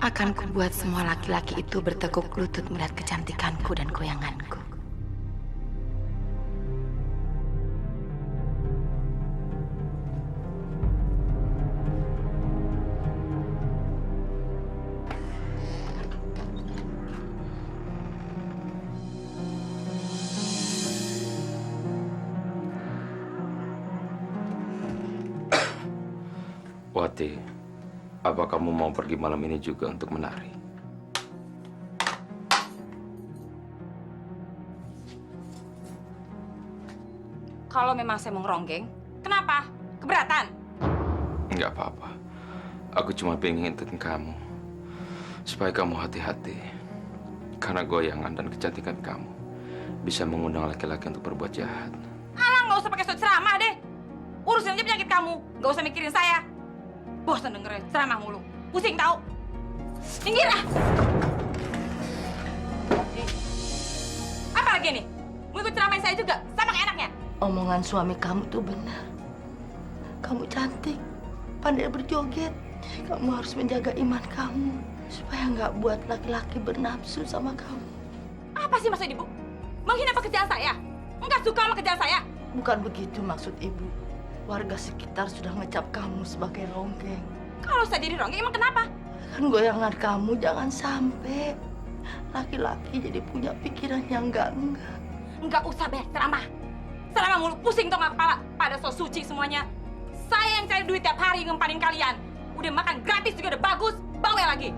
Akan kubuat semua laki-laki itu bertekuk lutut melihat kecantikanku dan goyanganku. Wati, apa kamu mau pergi malam ini juga untuk menari? Kalau memang saya mau ngeronggeng, kenapa? Keberatan? Nggak apa-apa. Aku cuma pengen ingetin kamu. Supaya kamu hati-hati. Karena goyangan dan kecantikan kamu bisa mengundang laki-laki untuk berbuat jahat. Alah, nggak usah pakai sok ceramah deh. Urusin aja penyakit kamu. Nggak usah mikirin saya. Bosan dengerin ceramah mulu. Pusing tau. Minggir ah! Apa lagi nih? Mau ikut ceramahin saya juga? Sama kayak enaknya? Omongan suami kamu tuh benar. Kamu cantik, pandai berjoget. Kamu harus menjaga iman kamu supaya nggak buat laki-laki bernafsu sama kamu. Apa sih maksud ibu? Menghina pekerjaan saya? Enggak suka sama kerjaan saya? Bukan begitu maksud ibu. Warga sekitar sudah ngecap kamu sebagai ronggeng. Kalau saya jadi ronggeng, emang kenapa? Kan goyangan kamu jangan sampai laki-laki jadi punya pikiran yang enggak. Enggak usah banyak ceramah. Ceramah mulu, pusing tau nggak kepala? Pada so suci semuanya. Saya yang cari duit tiap hari ngempanin kalian. Udah makan gratis juga udah bagus, bawel lagi.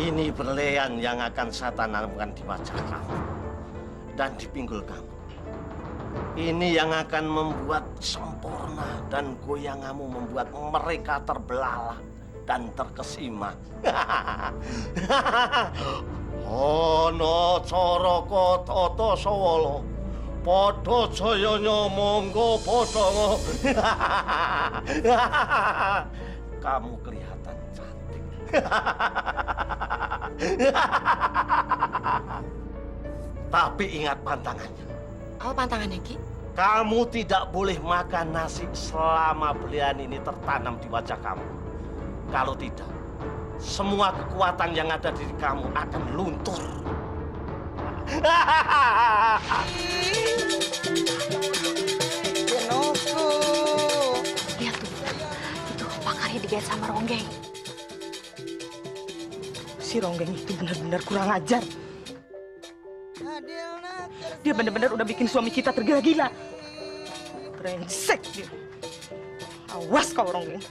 Ini berlian yang akan saya tanamkan di wajah kamu dan di pinggul kamu. Ini yang akan membuat sempurna dan goyanganmu membuat mereka terbelalak dan terkesima. Ono coroko toto sowolo, podo joyonya monggo podongo. Kamu kelihatan cantik. Tapi ingat pantangannya. Apa pantangannya, Ki? Kamu tidak boleh makan nasi selama belian ini tertanam di wajah kamu. Kalau tidak, semua kekuatan yang ada di kamu akan luntur. Lihat tuh, itu pakarnya digait sama ronggeng. Si ronggeng itu benar-benar kurang ajar. Dia benar-benar udah bikin suami kita tergila-gila. Brengsek dia. Awas kau ronggeng.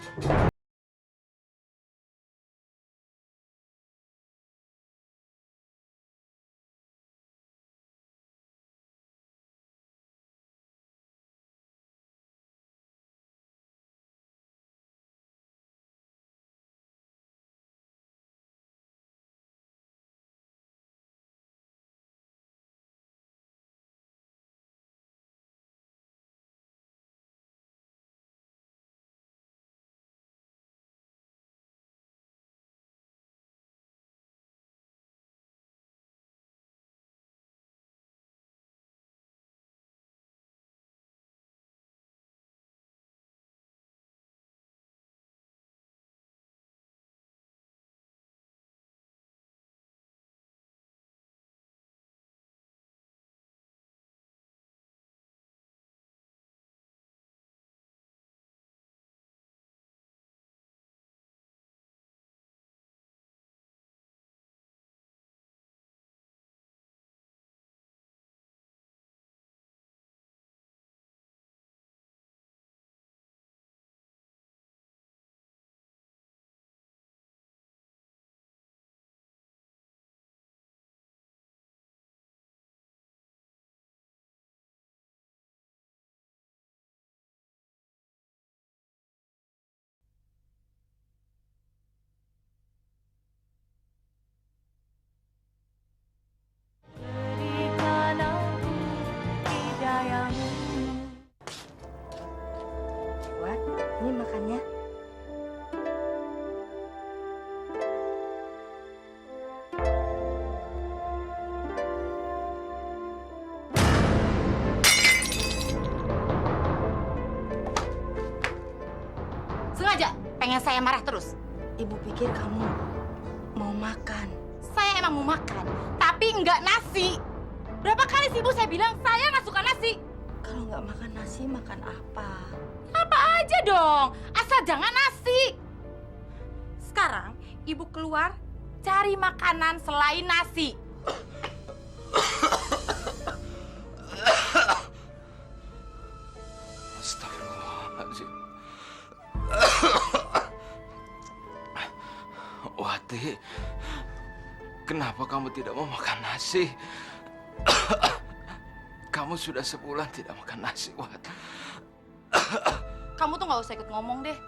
Pengen saya marah terus? Ibu pikir kamu mau makan. Saya emang mau makan, tapi nggak nasi. Berapa kali sih ibu saya bilang saya nggak suka nasi? Kalau nggak makan nasi, makan apa? Apa aja dong, asal jangan nasi. Sekarang ibu keluar cari makanan selain nasi. Astagfirullahaladzim. Wati, kenapa kamu tidak mau makan nasi? Kamu sudah sebulan tidak makan nasi, Wat. Kamu tuh nggak usah ikut ngomong deh.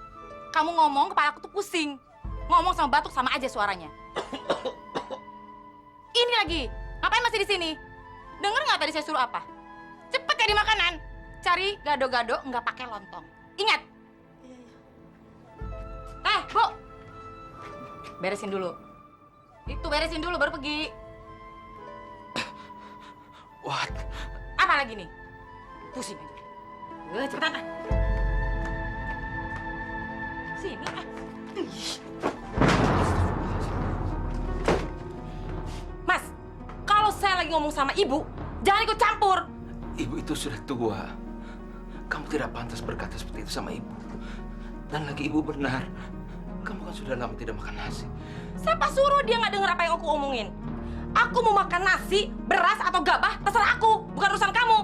Kamu ngomong kepala aku tuh pusing. Ngomong sama batuk sama aja suaranya. Ini lagi, ngapain masih di sini? Dengar nggak tadi saya suruh apa? Cepet cari makanan. Cari gado-gado nggak pakai lontong. Ingat. Bu. Beresin dulu. Itu beresin dulu baru pergi. Wat. Apa lagi nih? Pusing aja. Cepetan ah. Sini ah. Mas, kalau saya lagi ngomong sama ibu, jangan ikut campur. Ibu itu sudah tua. Kamu tidak pantas berkata seperti itu sama ibu. Dan lagi ibu benar. Kamu kan sudah lama tidak makan nasi. Siapa suruh dia nggak dengar apa yang aku omongin? Aku mau makan nasi, beras atau gabah, terserah aku, bukan urusan kamu.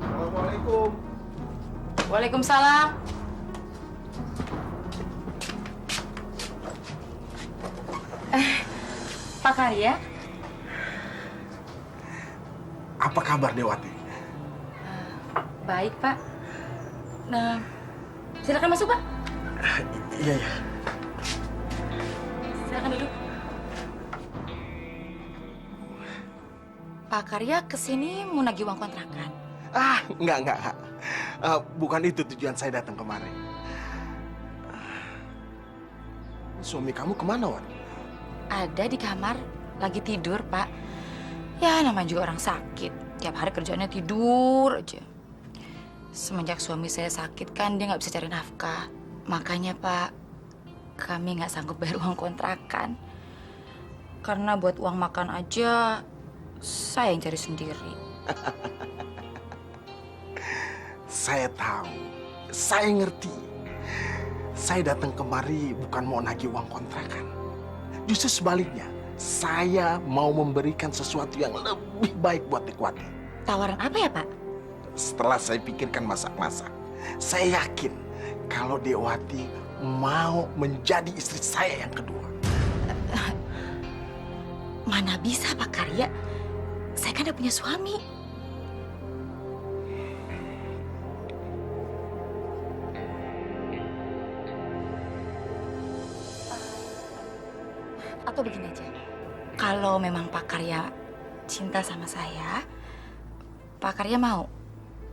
Assalamualaikum. Waalaikumsalam. Pak Karya? Apa kabar Dewati? Baik, Pak. Nah, silakan masuk, Pak. Iya, iya. Silakan duduk. Pak Karya kesini mau nagih uang kontrakan. Enggak. Bukan itu tujuan saya datang kemarin. Suami kamu kemana, Wan? Ada di kamar, lagi tidur, Pak. Ya, namanya juga orang sakit. Tiap hari kerjaannya tidur aja. Semenjak suami saya sakit kan, dia nggak bisa cari nafkah. Makanya, Pak, kami nggak sanggup bayar uang kontrakan. Karena buat uang makan aja, saya yang cari sendiri. Saya tahu, saya ngerti. Saya datang kemari bukan mau nagih uang kontrakan. Justru sebaliknya, saya mau memberikan sesuatu yang lebih baik buat Dekwati. Tawaran apa ya, Pak? Setelah saya pikirkan masak-masak, saya yakin kalau Dewati mau menjadi istri saya yang kedua. Mana bisa, Pak Karya? Saya kan udah punya suami. Atau begini aja, kalau memang Pak Karya cinta sama saya, Pak Karya mau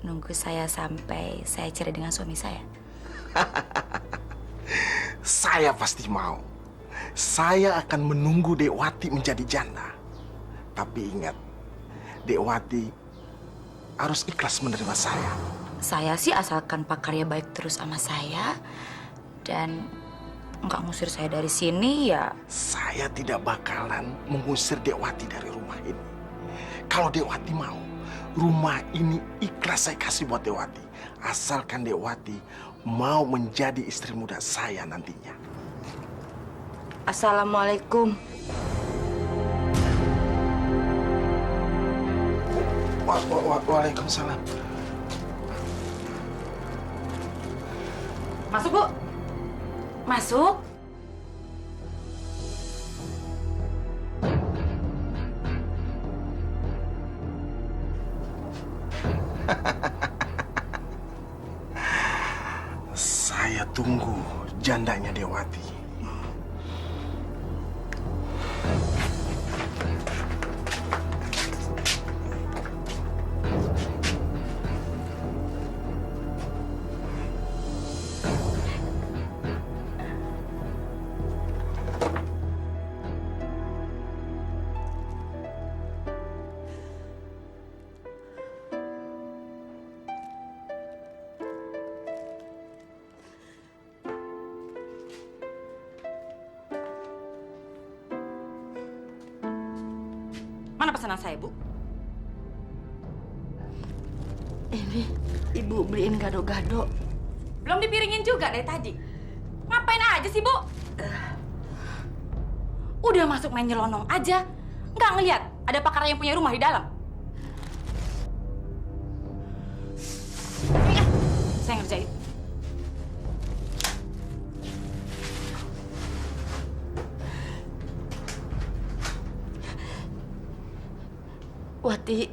nunggu saya sampai saya cerai dengan suami saya? Saya pasti mau. Saya akan menunggu Dekwati menjadi janda. Tapi ingat, Dekwati harus ikhlas menerima saya. Saya sih asalkan Pak Karya baik terus sama saya dan nggak ngusir saya dari sini ya. Saya tidak bakalan mengusir Dekwati dari rumah ini. Kalau Dekwati mau, rumah ini ikhlas saya kasih buat Dekwati. Asalkan Dekwati mau menjadi istri muda saya nantinya. Assalamualaikum. Waalaikumsalam. Masuk, Bu. Masuk. Saya tunggu jandanya Dewati. Mana pesanan saya, Bu? Ini ibu beliin gado-gado. Belum dipiringin juga dari tadi. Ngapain aja sih, Bu? Udah masuk main nyelonong aja. Nggak ngeliat ada Pak Karya yang punya rumah di dalam. Saya ngerjain. Wati,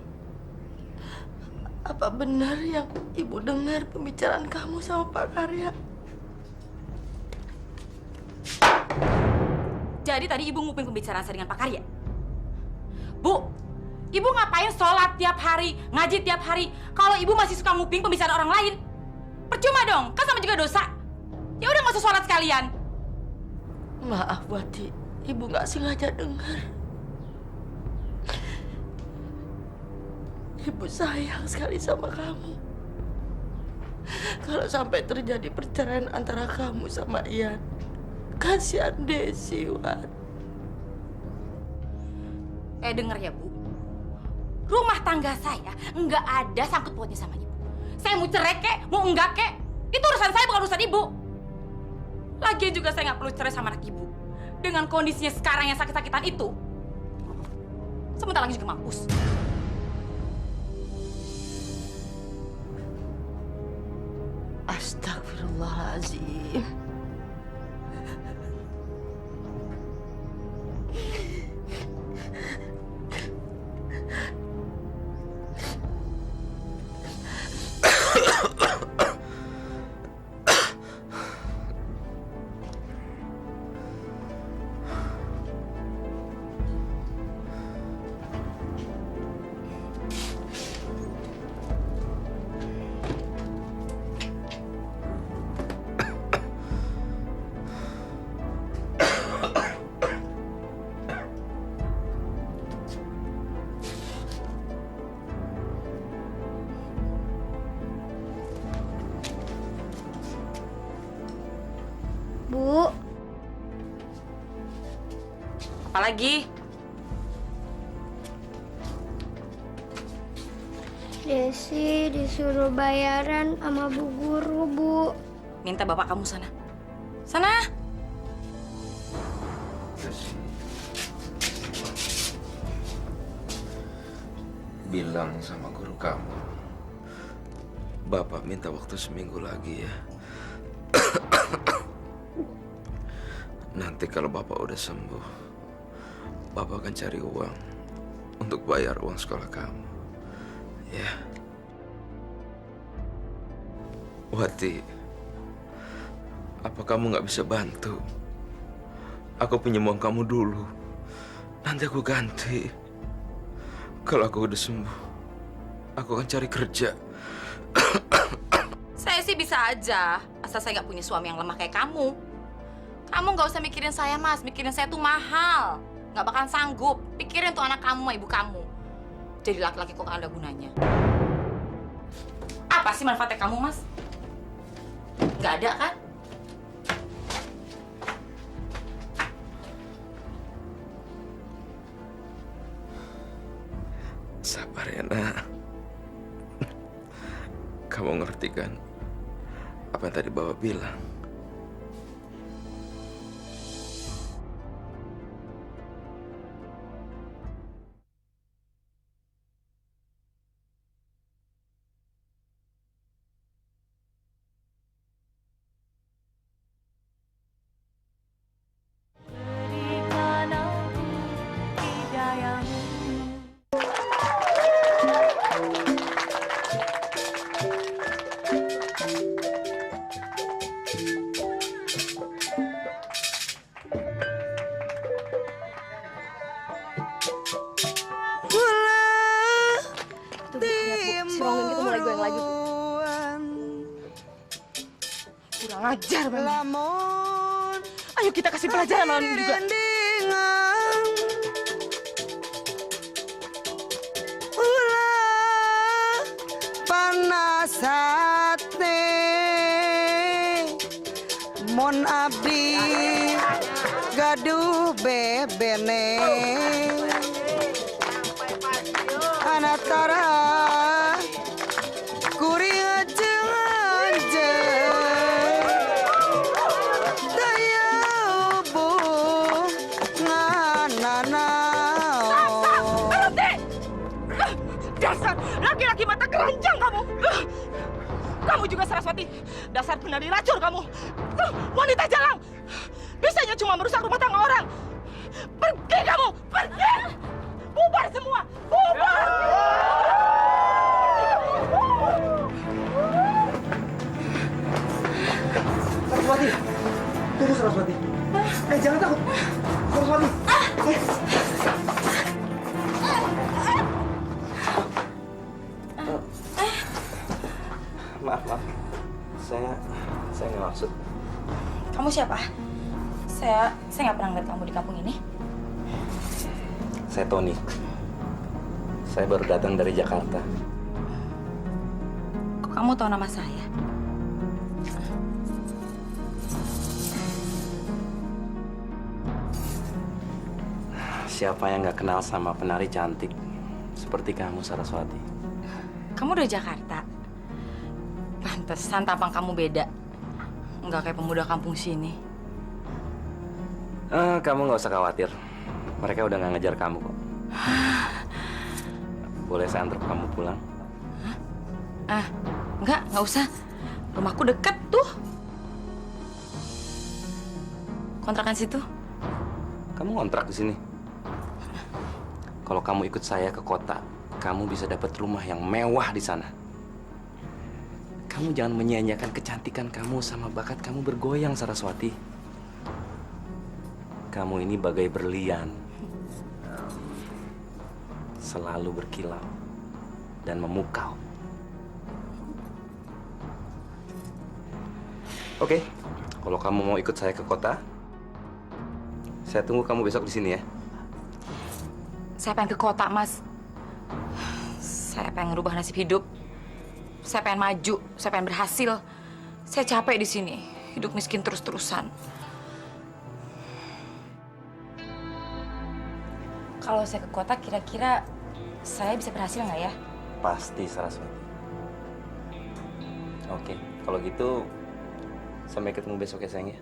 apa benar yang ibu dengar pembicaraan kamu sama Pak Karya? Jadi tadi ibu nguping pembicaraan saya dengan Pak Karya? Bu, ibu ngapain sholat tiap hari, ngaji tiap hari, kalau ibu masih suka nguping pembicaraan orang lain? Percuma dong, kan sama juga dosa. Ya udah nggak usah sholat sekalian. Maaf, Wati. Ibu nggak sengaja dengar. Ibu sayang sekali sama kamu. Kalau sampai terjadi perceraian antara kamu sama Ian, kasihan Desi, Wat. Denger ya, Bu. Rumah tangga saya nggak ada sangkut pautnya sama ibu. Saya mau cerai kek, mau enggak kek, itu urusan saya bukan urusan ibu. Lagian juga saya nggak perlu cerai sama anak ibu. Dengan kondisinya sekarang yang sakit-sakitan itu, sebentar lagi juga mampus. Astagfirullahaladzim. Bu, Apalagi? Desi disuruh bayaran sama Bu Guru, Bu. Minta bapak kamu sana. Sana. Bilang sama guru kamu, Bapak minta waktu seminggu lagi ya. Nanti kalau Bapak udah sembuh, Bapak akan cari uang untuk bayar uang sekolah kamu. Ya. Wati, apa kamu nggak bisa bantu? Aku pinjam uang kamu dulu. Nanti aku ganti. Kalau aku udah sembuh, aku akan cari kerja. Saya sih bisa aja, asal saya nggak punya suami yang lemah kayak kamu. Kamu nggak usah mikirin saya, Mas. Mikirin saya tuh mahal. Nggak bakalan sanggup. Pikirin tuh anak kamu sama ibu kamu. Jadi laki-laki kok nggak ada gunanya. Apa sih manfaatnya kamu, Mas? Nggak ada, kan? Sabar ya, nak. Kamu ngerti kan apa yang tadi Bapak bilang? Kurang ajar memang. Ayo kita kasih pelajaran malam ini juga. Panasate mon abdi gaduh bebene anatara kuring ajeng-ajeng daya hubunganana. Dasar laki-laki mata keranjang kamu. Kamu juga Saraswati. Dasar penari racun kamu. Wanita jalang. Bisanya cuma merusak rumah tangga orang. Pergi kamu, pergi. Bubar semua, bubar. Saraswati, tunggu Saraswati. Jangan takut. Saraswati. Maaf. Saya nggak maksud. Kamu siapa? Saya nggak pernah ngeliat kamu di kampung ini. Saya Tony. Saya baru datang dari Jakarta. Kok kamu tahu nama saya? Siapa yang nggak kenal sama penari cantik seperti kamu, Saraswati? Kamu dari Jakarta. Pantesan tampang kamu beda. Nggak kayak pemuda kampung sini. Kamu nggak usah khawatir. Mereka udah nggak ngejar kamu kok. Boleh saya antar kamu pulang? Nggak usah. Rumahku deket tuh. Kontrakan situ. Kamu ngontrak di sini? Kalau kamu ikut saya ke kota, kamu bisa dapat rumah yang mewah di sana. Kamu jangan menyia-nyiakan kecantikan kamu sama bakat kamu bergoyang, Saraswati. Kamu ini bagai berlian. Selalu berkilau dan memukau. Oke, kalau kamu mau ikut saya ke kota, saya tunggu kamu besok di sini ya. Saya pengen ke kota, Mas. Saya pengen ngerubah nasib hidup. Saya pengen maju. Saya pengen berhasil. Saya capek di sini. Hidup miskin terus-terusan. Kalau saya ke kota, kira-kira saya bisa berhasil nggak ya? Pasti, Saraswati. Oke, kalau gitu sampai ketemu besok ya, sayang ya.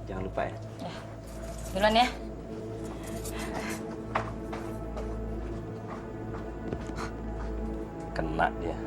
Jangan lupa ya. Duluan ya. Kena dia.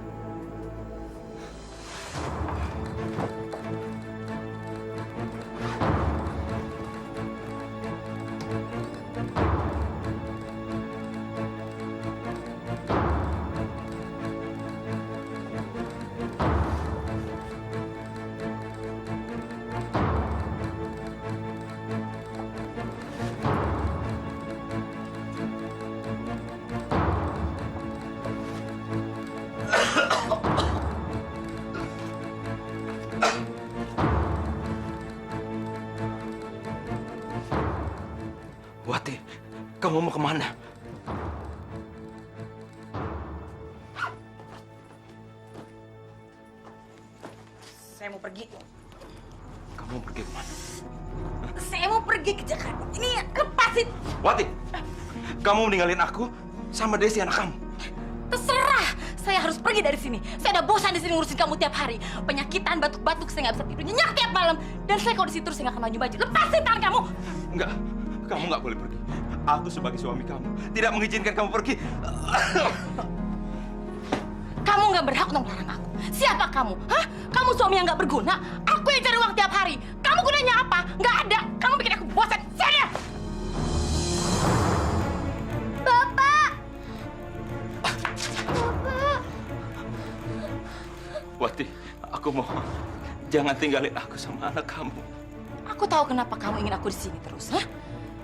Wati, kamu mau kemana? Saya mau pergi. Kamu mau pergi kemana? Saya mau pergi ke Jakarta. Ini lepasin. Wati, kamu meninggalin aku sama Desi anak kamu. Terserah. Saya harus pergi dari sini. Saya udah bosan di sini ngurusin kamu tiap hari. Penyakitan, batuk-batuk, saya nggak bisa tidur nyenyak tiap malam. Dan saya kalau di situ saya nggak akan maju-maju. Lepasin tangan kamu. Enggak, kamu nggak boleh pergi. Aku sebagai suami kamu tidak mengizinkan kamu pergi. Kamu nggak berhak untuk melarang aku. Siapa kamu? Hah? Kamu suami yang nggak berguna. Aku yang cari uang tiap hari. Kamu gunanya apa? Nggak ada. Kamu bikin aku bosan. Sana. Bapak! Wati, aku mohon jangan tinggalin aku sama anak kamu. Aku tahu kenapa kamu ingin aku di sini terus, hah?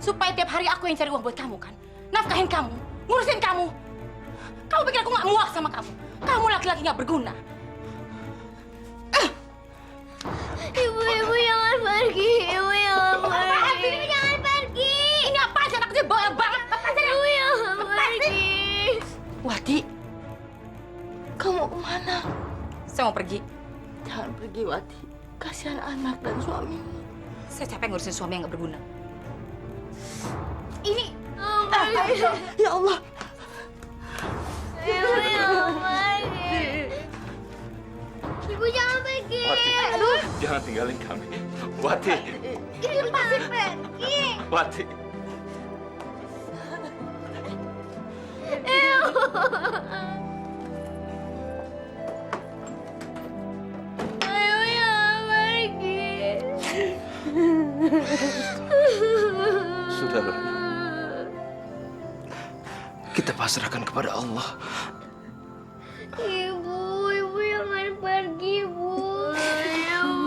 Supaya tiap hari aku yang cari uang buat kamu kan? Nafkahin kamu, ngurusin kamu. Kamu pikir aku nggak muak sama kamu? Kamu laki-laki nggak berguna. Ibu jangan pergi. Ibu jangan pergi. Ibu jangan pergi. Ini apa sih anak kecil bohong banget? Lepasin. Ibu jangan pergi. Wati, kamu kemana? Saya mau pergi. Jangan pergi, Wati. Kasihan anak dan suamimu. Saya capek ngurusin suami yang nggak berguna. Ini Ya Allah. Ibu jangan pergi. Ibu jangan pergi. Wati, jangan tinggalin kami. Wati, Ibu pasti pergi. Wati. Ibu jangan pergi. Sudah, Luna. Kita pasrahkan kepada Allah. Ibu jangan pergi, Bu. Ibu.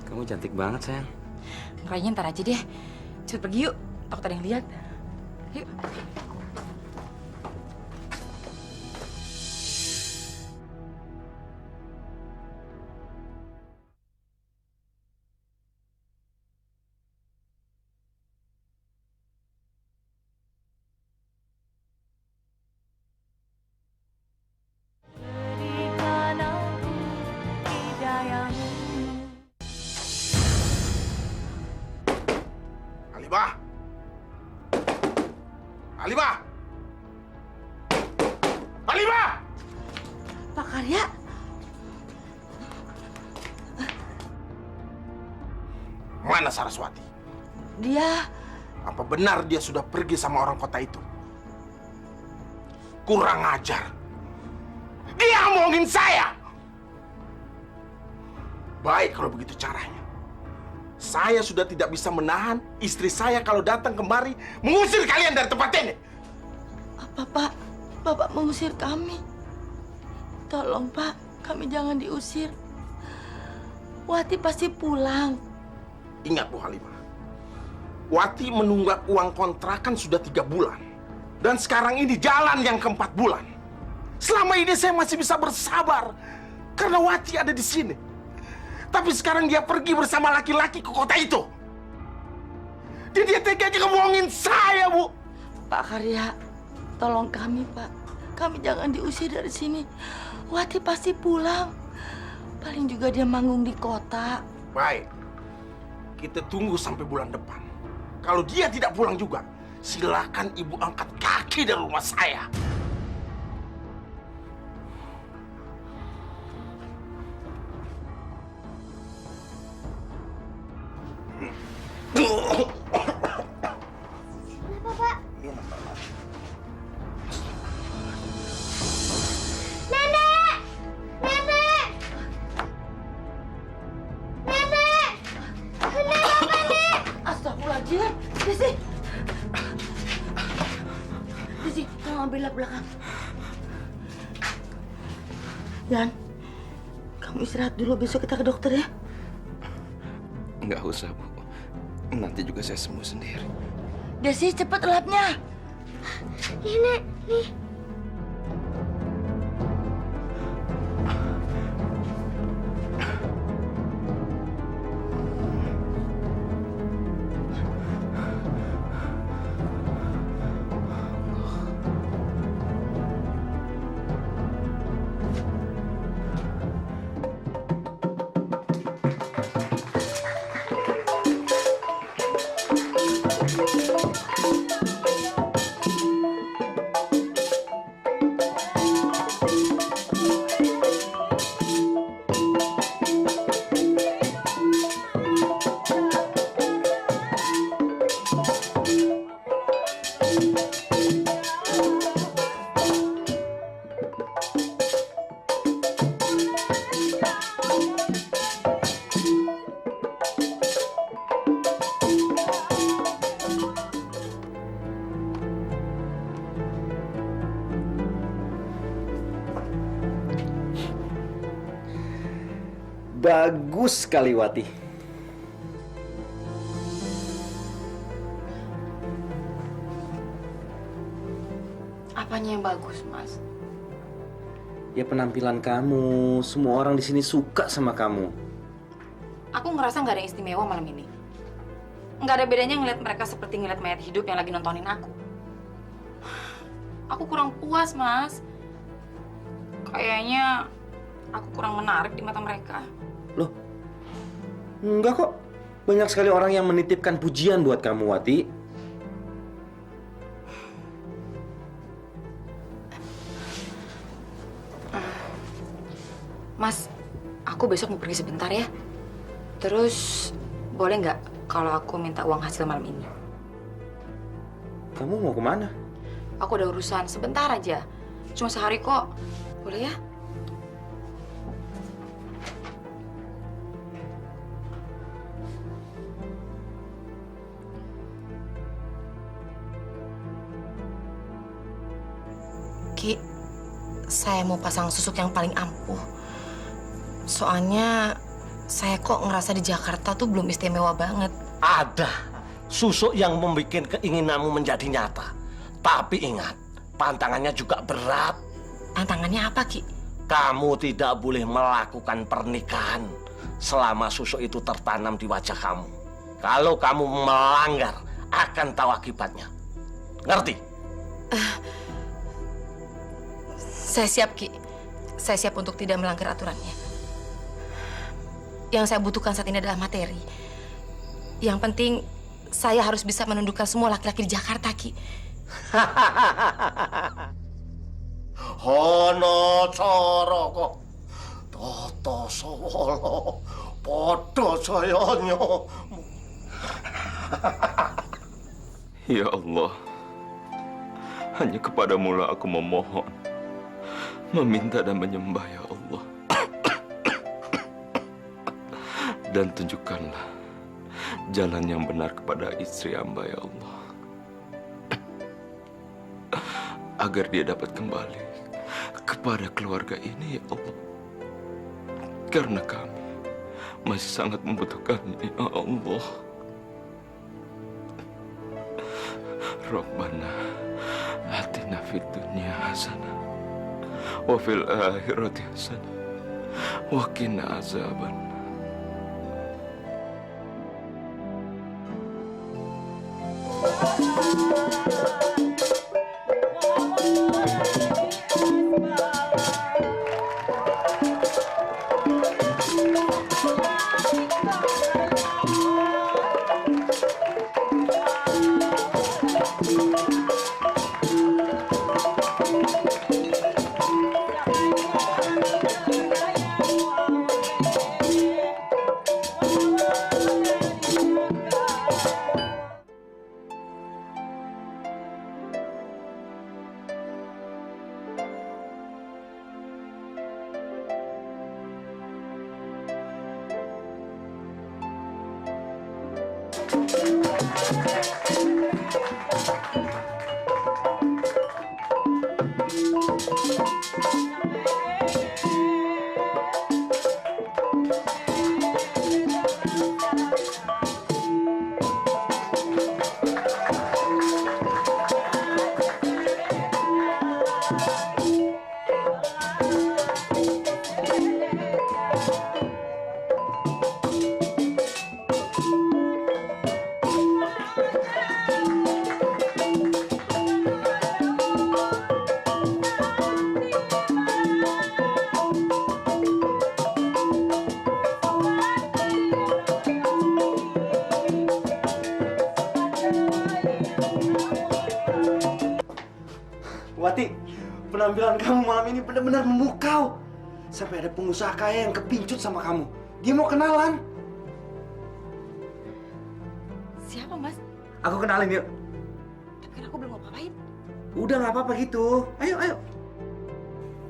Kamu cantik banget, sayang. kayaknya ntar aja deh. Cepet pergi yuk. Takut ada yang lihat. Yuk. Halimah! Halimah! Halimah! Pak Karya, Mana Saraswati? dia Apa benar dia sudah pergi sama orang kota itu? Kurang ajar. Dia ngomongin saya. Baik kalau begitu caranya. Saya sudah tidak bisa menahan istri saya kalau datang kemari mengusir kalian dari tempat ini. apa Pak? Bapak mengusir kami. Tolong Pak, kami jangan diusir. Wati pasti pulang. Ingat Bu Halimah, Wati menunggak uang kontrakan sudah 3 bulan. Dan sekarang ini jalan yang ke-4 bulan. Selama ini saya masih bisa bersabar karena Wati ada di sini. Tapi sekarang dia pergi bersama laki-laki ke kota itu. Dia tega-tega ngomongin saya, Bu. Pak Karya, tolong kami Pak. Kami jangan diusir dari sini. Wati pasti pulang. Paling juga dia manggung di kota. Baik, kita tunggu sampai bulan depan. Kalau dia tidak pulang juga, silakan Ibu angkat kaki dari rumah saya. Kenapa, Pak? Nenek! Nenek! Nenek! Nenek, apa nih? Astagfirullahaladzim. Desi. Desi, tolong ambillah belakang. Dan, kamu istirahat dulu. Besok kita ke dokter ya. Nggak usah, Bu. Nanti juga saya sembuh sendiri. Desi, cepet lapnya. Nenek, nih. Bagus sekali, Wati. Apanya yang bagus, Mas? Ya penampilan kamu, semua orang di sini suka sama kamu. Aku ngerasa nggak ada yang istimewa malam ini. Nggak ada bedanya ngeliat mereka seperti ngeliat mayat hidup yang lagi nontonin aku. Aku kurang puas, Mas. Kayaknya aku kurang menarik di mata mereka. Loh, enggak kok. Banyak sekali orang yang menitipkan pujian buat kamu, Wati. Mas, aku besok mau pergi sebentar ya. Terus, boleh nggak kalau aku minta uang hasil malam ini? Kamu mau kemana? Aku ada urusan sebentar aja. Cuma sehari kok. Boleh ya? Ki, saya mau pasang susuk yang paling ampuh. Soalnya saya kok ngerasa di Jakarta tuh belum istimewa banget. Ada susuk yang membuat keinginanmu menjadi nyata. Tapi ingat, pantangannya juga berat. Tantangannya apa, Ki? Kamu tidak boleh melakukan pernikahan selama susuk itu tertanam di wajah kamu. Kalau kamu melanggar, akan tahu akibatnya. Ngerti? Saya siap, Ki. Saya siap untuk tidak melanggar aturannya. Yang saya butuhkan saat ini adalah materi. Yang penting, saya harus bisa menundukkan semua laki-laki di Jakarta, Ki. Hono coroko Toto Solo Podo Soyonyo. Ya Allah, hanya kepadamu lah aku memohon, meminta dan menyembah ya Allah. Dan tunjukkanlah jalan yang benar kepada istri hamba ya Allah, agar dia dapat kembali kepada keluarga ini ya Allah. Karena kami masih sangat membutuhkannya ya Allah. Rabbana atina fid dunya hasanah wa fil akhirati hasanah wa qina azaban. Wati, penampilan kamu malam ini benar-benar memukau. Sampai ada pengusaha kaya yang kepincut sama kamu. Dia mau kenalan. Siapa, Mas? Aku kenalin yuk. Tapi kan aku belum ngapain. Udah nggak apa-apa gitu. Ayo, ayo.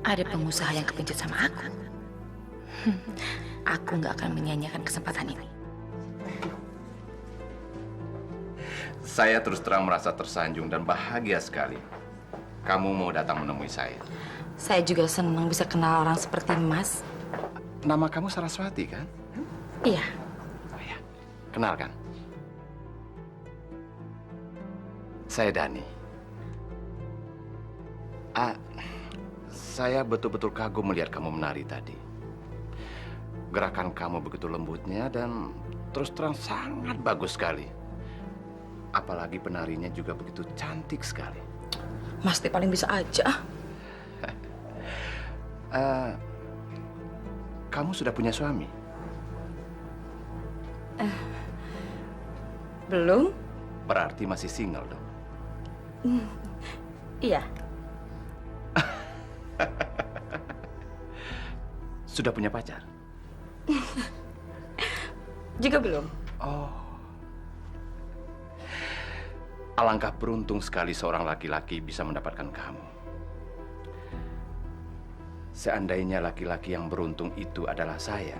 Ada pengusaha yang kepincut sama aku. Aku nggak akan menyanyiakan kesempatan ini. Saya terus terang merasa tersanjung dan bahagia sekali. Kamu mau datang menemui saya. Saya juga senang bisa kenal orang seperti Mas. Nama kamu Saraswati, kan? Iya. Oh ya, kenalkan. Saya Dani. Saya betul-betul kagum melihat kamu menari tadi. Gerakan kamu begitu lembutnya dan terus terang sangat bagus sekali. Apalagi penarinya juga begitu cantik sekali. Mas teh paling bisa aja. Kamu sudah punya suami? Belum? Berarti masih single dong? Iya. Sudah punya pacar? Juga belum. Oh. Alangkah beruntung sekali seorang laki-laki bisa mendapatkan kamu. Seandainya laki-laki yang beruntung itu adalah saya.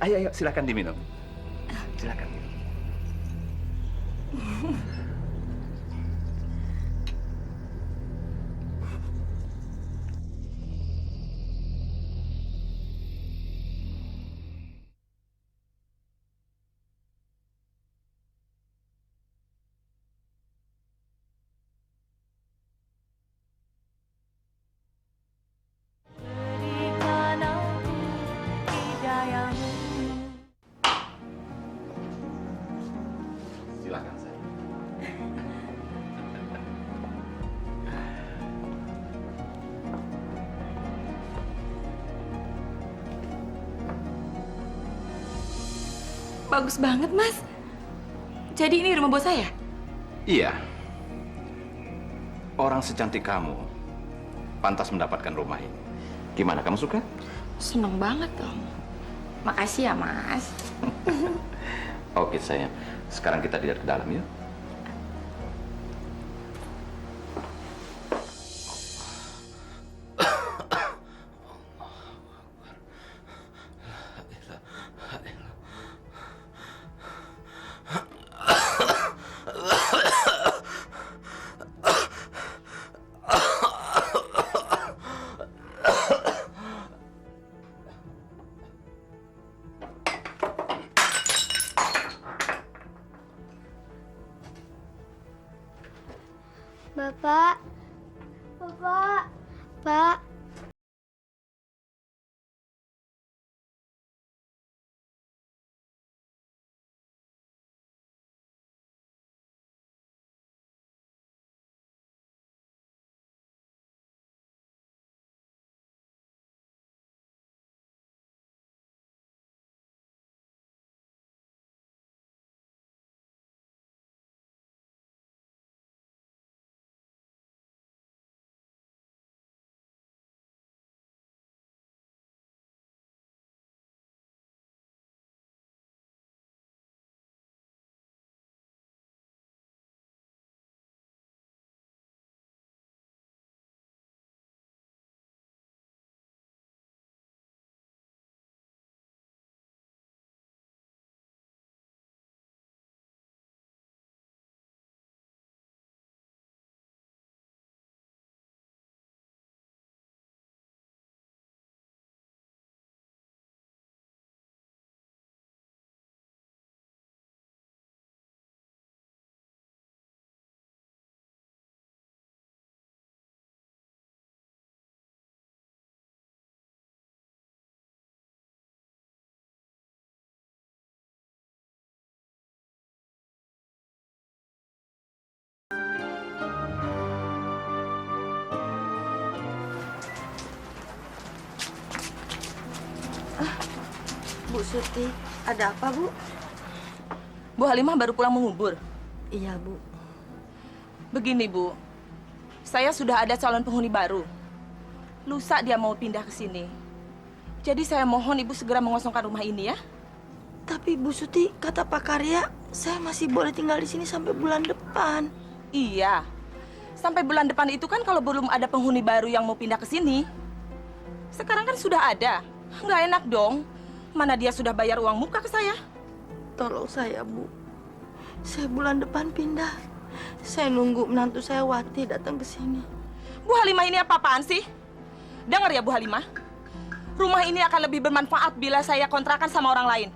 Ayo, silakan diminum. Silakan. Silakan saya. Bagus banget, Mas. Jadi ini rumah bos saya? Iya. Orang secantik kamu pantas mendapatkan rumah ini. Gimana, kamu suka? Seneng banget dong. Makasih ya, Mas. Oke, sayang. Sekarang kita lihat ke dalam, yuk. Bapak, Pak. Bu Surti, ada apa, Bu? Bu Halimah baru pulang mengubur. Iya, Bu. Begini, Bu. Saya sudah ada calon penghuni baru. Lusa dia mau pindah ke sini. Jadi saya mohon Ibu segera mengosongkan rumah ini ya. Tapi Bu Surti, kata Pak Karya, saya masih boleh tinggal di sini sampai bulan depan. Iya. Sampai bulan depan itu kan kalau belum ada penghuni baru yang mau pindah ke sini. Sekarang kan sudah ada. Nggak enak dong. Mana dia sudah bayar uang muka ke saya. Tolong saya, Bu. Saya bulan depan pindah. Saya nunggu menantu saya Wati datang ke sini. Bu Halimah ini apa-apaan sih? Dengar ya Bu Halimah. Rumah ini akan lebih bermanfaat bila saya kontrakan sama orang lain.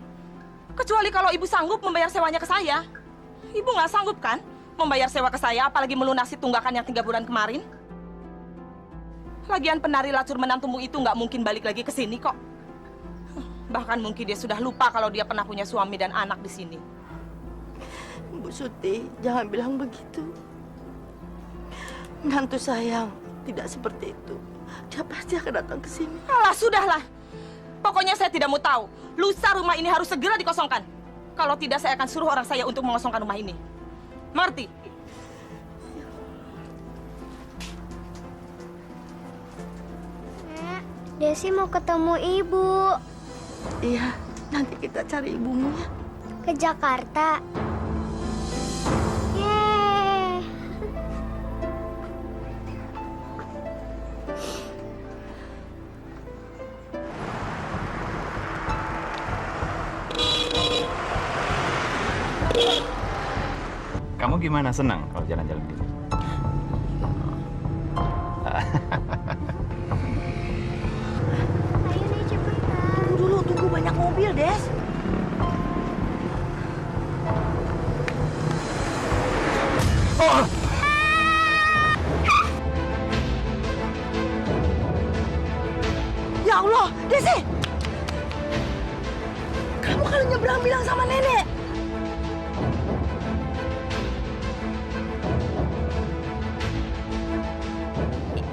Kecuali kalau ibu sanggup membayar sewanya ke saya. Ibu nggak sanggup kan membayar sewa ke saya, apalagi melunasi tunggakan yang 3 bulan kemarin? Lagian penari lacur menantumu itu nggak mungkin balik lagi ke sini kok. Bahkan mungkin dia sudah lupa kalau dia pernah punya suami dan anak di sini. Bu Suti, jangan bilang begitu. Menantu sayang tidak seperti itu. Dia pasti akan datang ke sini. Alah, sudahlah. Pokoknya saya tidak mau tahu. Lusa rumah ini harus segera dikosongkan. Kalau tidak, saya akan suruh orang saya untuk mengosongkan rumah ini. Mengerti? Nek, Desi mau ketemu ibu. Iya, nanti kita cari ibumu ya. Ke Jakarta. Yeay. Kamu gimana? Senang kalau jalan-jalan gitu? Ayo nih cepetan. Tunggu dulu, tunggu banyak mobil, Des. Ya Allah, Desi! Kamu kalau nyebrang bilang sama nenek.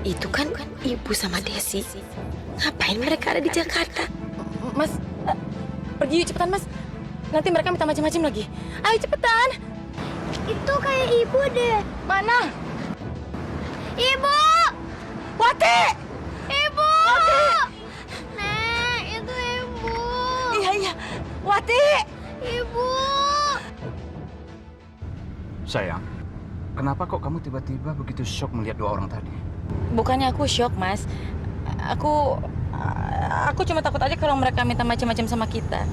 Itu kan ibu sama Desi. Ngapain mereka ada di Jakarta? Mas, pergi yuk cepetan mas. Nanti mereka minta macam-macam lagi. Ayo cepetan. Itu kayak ibu deh. Mana? Ibu! Wati! Ibu! Wati! Nek, itu ibu. Iya. Wati! Ibu! Sayang, kenapa kok kamu tiba-tiba begitu shock melihat 2 orang tadi? Bukannya aku shock, Mas. Aku cuma takut aja kalau mereka minta macam-macam sama kita.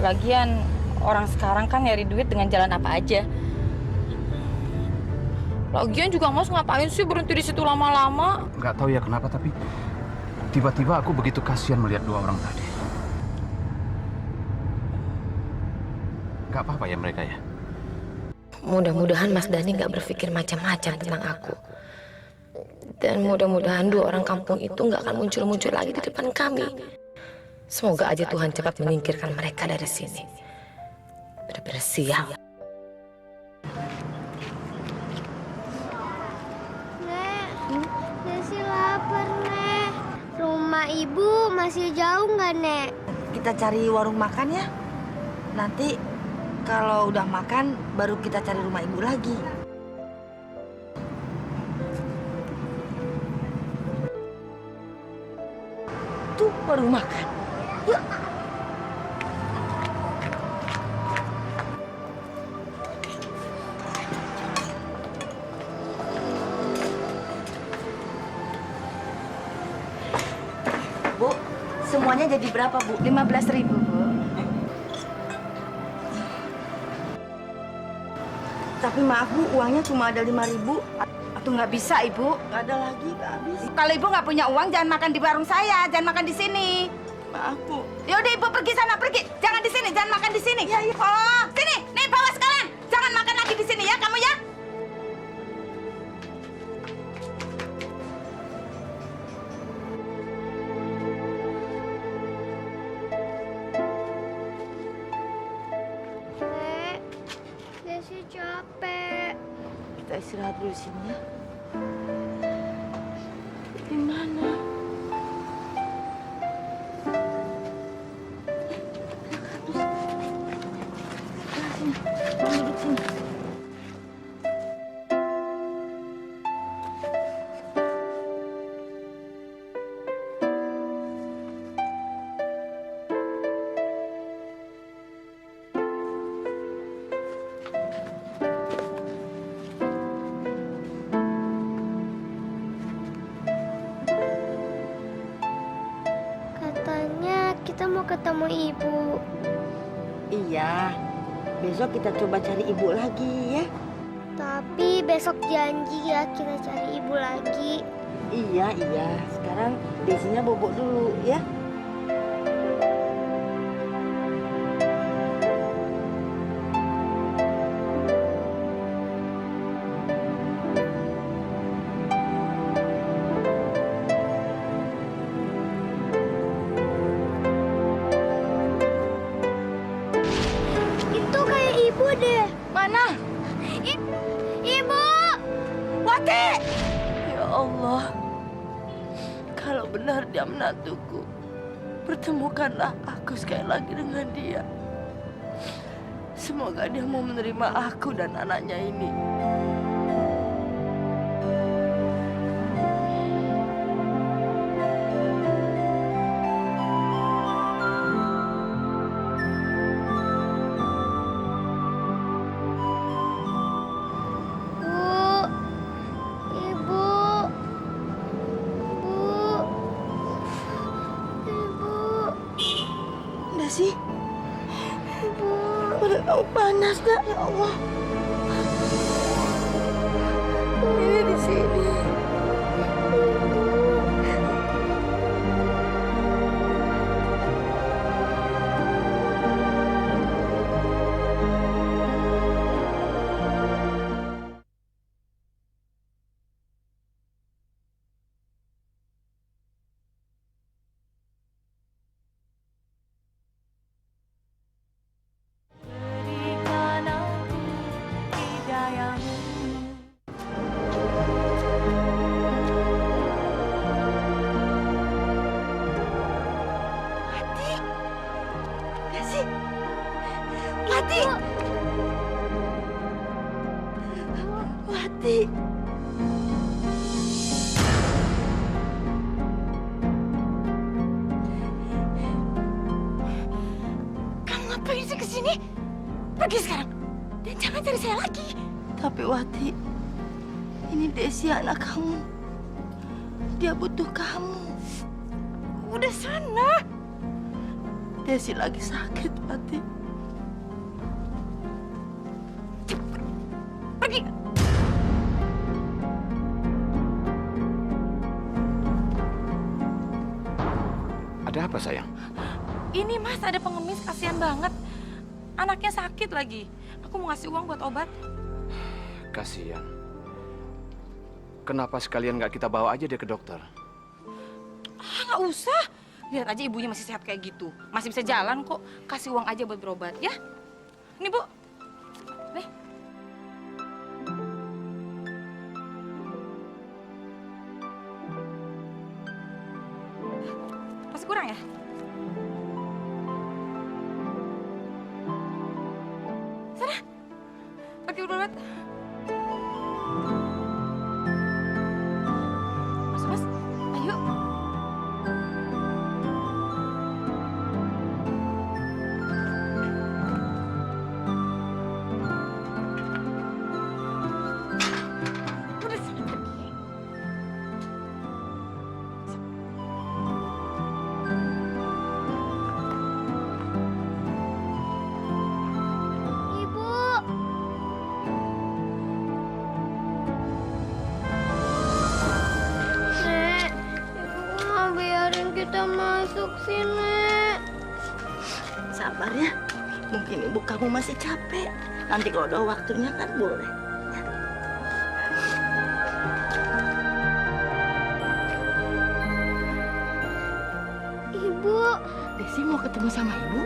Lagian orang sekarang kan nyari duit dengan jalan apa aja. Lagian juga Mas ngapain sih berhenti di situ lama-lama? Nggak tahu ya kenapa, tapi tiba-tiba aku begitu kasihan melihat 2 orang tadi. Nggak apa-apa ya mereka ya? Mudah-mudahan Mas Dani nggak berpikir macam-macam tentang aku. Dan mudah-mudahan 2 orang kampung itu nggak akan muncul-muncul lagi di depan kami. Semoga aja Tuhan cepat menyingkirkan mereka dari sini. Bener-bener sial. Nek, Desi lapar, Nek. Rumah ibu masih jauh nggak, Nek? Kita cari warung makan ya. Nanti kalau udah makan, baru kita cari rumah ibu lagi. Tuh, warung makan. Yuk. Bu, semuanya jadi berapa, Bu? 15.000, Bu. Tapi maaf, Bu, uangnya cuma ada 5.000. Atau nggak bisa, Ibu? Nggak ada lagi, nggak habis. Kalau Ibu nggak punya uang, jangan makan di warung saya. Jangan makan di sini. Maaf, Bu. Yaudah, Ibu pergi sana, pergi. Jangan di sini, jangan makan di sini. Iya, iya. Oh, sini. Nih, bawa sekalian. Jangan makan lagi di sini ya, kamu ya. Nek, Desi capek. Kita istirahat dulu sini ya. Gimana? Kamu duduk sini. Katanya kita mau ketemu ibu. Iya. Besok kita coba cari ibu lagi ya. Tapi besok janji ya kita cari ibu lagi. Iya, iya. Sekarang Desinya bobok dulu ya. Allah, kalau benar dia menantuku, pertemukanlah aku sekali lagi dengan dia. Semoga dia mau menerima aku dan anaknya ini. Desi, badan kamu panas, Nak. Ya Allah. Ini di sini. Wati! Wati! Kamu ngapain sih kesini? Pergi sekarang. Dan jangan cari saya lagi. Tapi Wati, ini Desi anak kamu. Dia butuh kamu. Udah sana. Desi lagi sakit, Wati. Pergi. Ada apa, sayang? Ini Mas ada pengemis, kasihan banget. Anaknya sakit lagi. Aku mau ngasih uang buat obat. Kasihan. Kenapa sekalian nggak kita bawa aja dia ke dokter? Nggak usah. Lihat aja ibunya masih sehat kayak gitu. Masih bisa jalan kok. Kasih uang aja buat berobat, ya. Ini, Bu. Nih. Masih kurang ya? Sana. Pakai berobat. Masuk, Mas. Ayo. Udah sana pergi. Ibu. Nek, ibu nggak biarin kita masuk sih, Nek. Sabar ya. Mungkin ibu kamu masih capek. Nanti kalau udah waktunya kan boleh. Ibu. Desi mau ketemu sama ibu?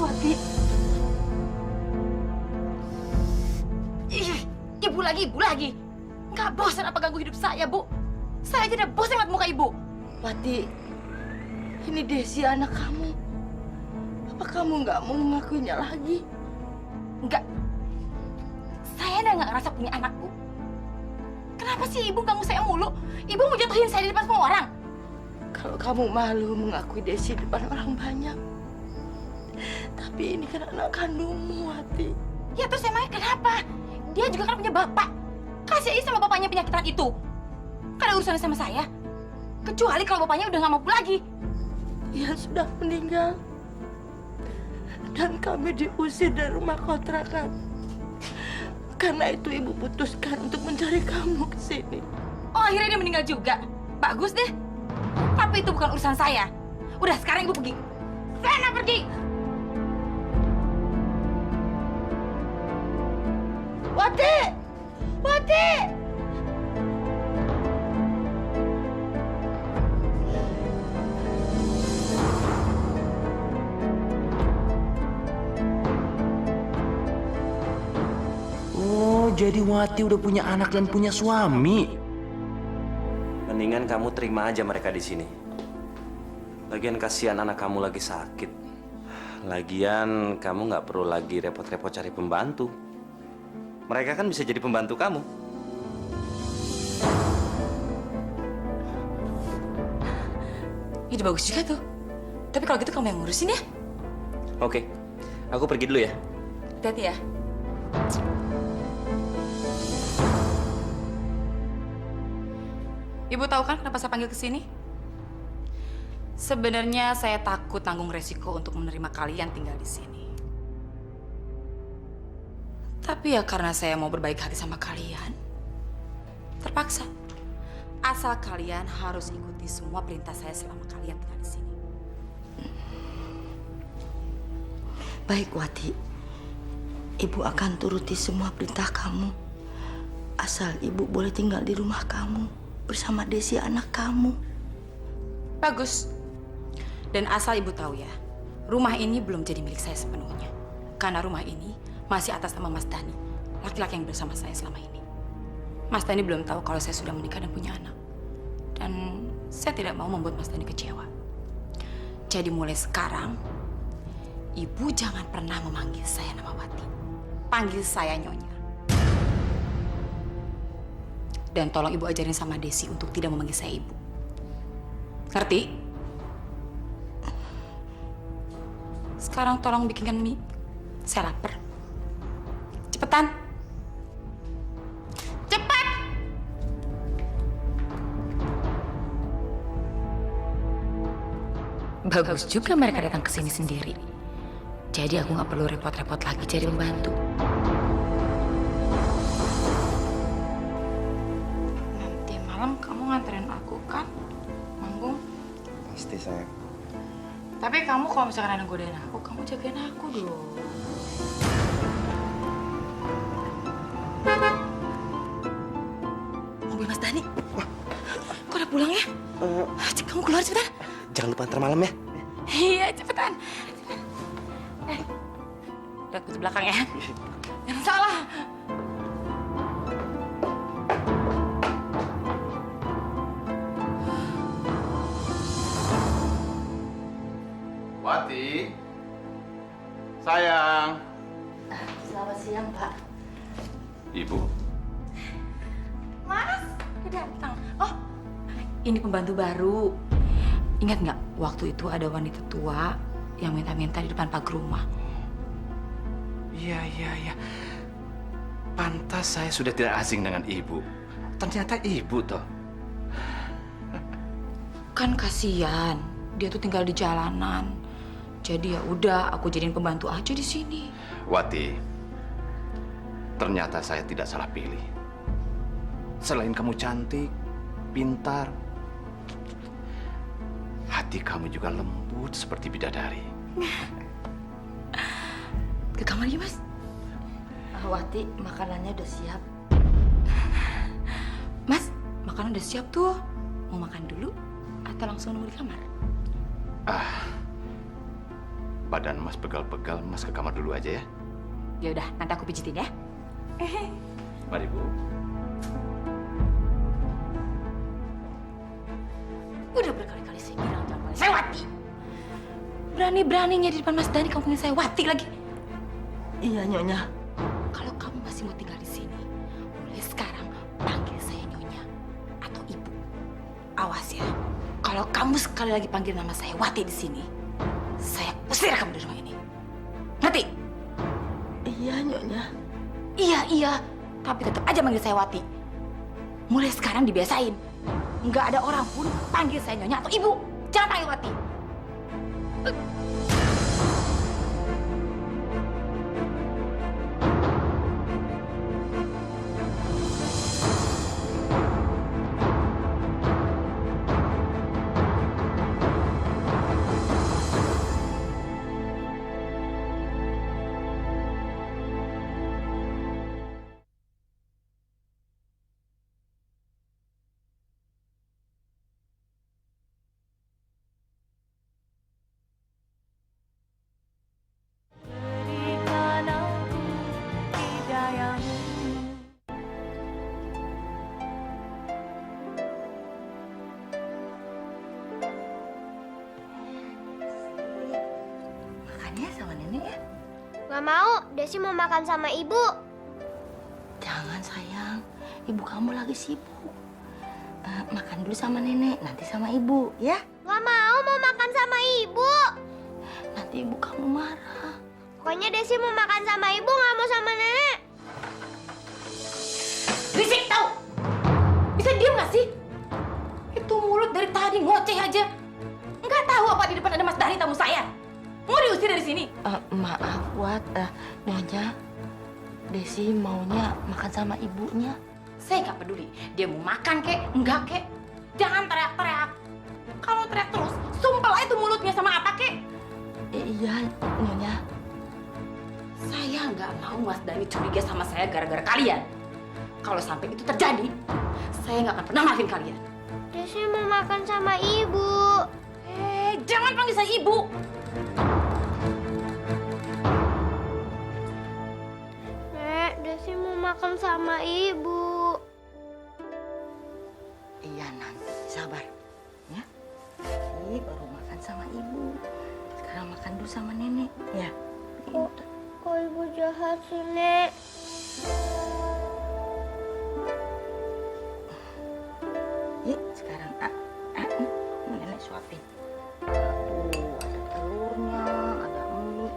Wati, Ih, ibu lagi. Nggak bosan apa ganggu hidup saya, Bu? Saya aja udah bosan ngeliat muka ibu. Wati, ini Desi anak kamu. Apa kamu nggak mau mengakuinya lagi? Enggak. Saya udah nggak ngerasa punya anak, Bu. Kenapa sih ibu ganggu saya mulu? Ibu mau jatuhin saya di depan semua orang. Kalau kamu malu mengakui Desi di depan orang banyak. Tapi ini kan anak kandungmu, Wati. Ya terus emangnya kenapa? Dia juga kan punya bapak. Kasih aja sama bapaknya penyakitan itu. Kan ada urusannya sama saya. Kecuali kalau bapaknya udah nggak mampu lagi. Dia sudah meninggal. Dan kami diusir dari rumah kontrakan. Karena itu ibu putuskan untuk mencari kamu ke sini. Oh akhirnya dia meninggal juga. Bagus deh. Tapi itu bukan urusan saya. Udah sekarang ibu pergi. Sana pergi. Wati! Wati! jadi Wati udah punya anak dan punya suami. Mendingan kamu terima aja mereka di sini. Lagian kasihan anak kamu lagi sakit. Lagian kamu nggak perlu lagi repot-repot cari pembantu. Mereka kan bisa jadi pembantu kamu. Ide bagus juga tuh. Tapi kalau gitu kamu yang ngurusin ya. Oke, aku pergi dulu ya. Hati-hati ya. Ibu tahu kan kenapa saya panggil ke sini? Sebenarnya saya takut tanggung resiko untuk menerima kalian tinggal di sini. Tapi ya karena saya mau berbaik hati sama kalian, terpaksa. Asal kalian harus ikuti semua perintah saya selama kalian tinggal di sini. Baik, Wati. Ibu akan turuti semua perintah kamu. Asal ibu boleh tinggal di rumah kamu bersama Desi anak kamu. Bagus. Dan asal ibu tahu ya, rumah ini belum jadi milik saya sepenuhnya. Karena rumah ini masih atas nama Mas Dani, laki-laki yang bersama saya selama ini. Mas Dani belum tahu kalau saya sudah menikah dan punya anak. Dan saya tidak mau membuat Mas Dani kecewa. Jadi mulai sekarang, ibu jangan pernah memanggil saya nama Wati. Panggil saya Nyonya. Dan tolong ibu ajarin sama Desi untuk tidak memanggil saya ibu. Ngerti? Sekarang tolong bikinkan mie. Saya lapar. Cepetan. Cepat! Bagus juga mereka datang ke sini sendiri. Jadi aku nggak perlu repot-repot lagi cari pembantu. Nanti malam kamu nganterin aku kan, Manggung? Pasti sayang. Tapi kamu kalau misalkan ada godain aku, kamu jagain aku dong. Mobil Mas Dani. Wah, kok udah pulang ya? Kamu keluar cepetan. Jangan lupa ntar malam ya. Iya, cepetan. Lihat ke belakang ya. Jangan salah. Wati, sayang. Selamat siang, Pak. Ibu, Mas, udah datang. Oh, ini pembantu baru. Ingat nggak waktu itu ada wanita tua yang minta-minta di depan pagar rumah? Iya. Pantas saya sudah tidak asing dengan ibu. Ternyata ibu toh. Kan kasihan, dia tuh tinggal di jalanan. Jadi ya udah, aku jadiin pembantu aja di sini. Wati, ternyata saya tidak salah pilih. Selain kamu cantik, pintar, hati kamu juga lembut seperti bidadari. Ke kamar ya, Mas. Wati, makanannya udah siap. Mas, makanan udah siap tuh. Mau makan dulu atau langsung nunggu di kamar? Badan Mas pegal-pegal, Mas ke kamar dulu aja ya. Ya udah, nanti aku pijitin ya. mari Bu. Udah berkali-kali saya bilang jangan panggil saya Wati. Berani-beraninya di depan Mas Dani kamu panggil saya Wati lagi. Iya, Nyonya. Kalau kamu masih mau tinggal di sini, mulai sekarang panggil saya Nyonya atau Ibu. Awas ya, kalau kamu sekali lagi panggil nama saya Wati di sini, saya usir kamu dari rumah ini. Ngerti? Iya, Nyonya. Iya, tapi tetap aja manggil saya Wati. Mulai sekarang dibiasain. Nggak ada orang pun panggil saya Nyonya atau Ibu. Jangan panggil Wati. makan ya sama nenek ya. Gak mau, Desi mau makan sama ibu. Jangan sayang, ibu kamu lagi sibuk. Makan dulu sama nenek, nanti sama ibu ya. Gak mau makan sama ibu. Nanti ibu kamu marah. Pokoknya Desi mau makan sama ibu, gak mau sama nenek. Berisik tau! Bisa diem gak sih? Itu mulut dari tadi ngoceh aja. Nggak tahu apa di depan ada Mas Dhani tamu saya. Mau diusir dari sini? Maaf, Wat. Nyonya, Desi maunya makan sama ibunya. Saya nggak peduli. Dia mau makan kek, enggak kek. Jangan teriak-teriak. Kalau teriak terus, sumpel aja tuh mulutnya sama apa kek. Iya, Nyonya. Saya nggak mau Mas Dhani curiga sama saya gara-gara kalian. Kalau sampai itu terjadi, saya nggak akan pernah maafin kalian. Desi mau makan sama ibu. Jangan panggil saya ibu. Nek, Desi mau makan sama ibu. Iya, nanti sabar. Ya. Desi baru makan sama ibu. Sekarang makan dulu sama nenek. Ya. Kok ibu jahat sih, Nek? Yuk, sekarang nenek suapin. Tuh, ada telurnya, ada mie.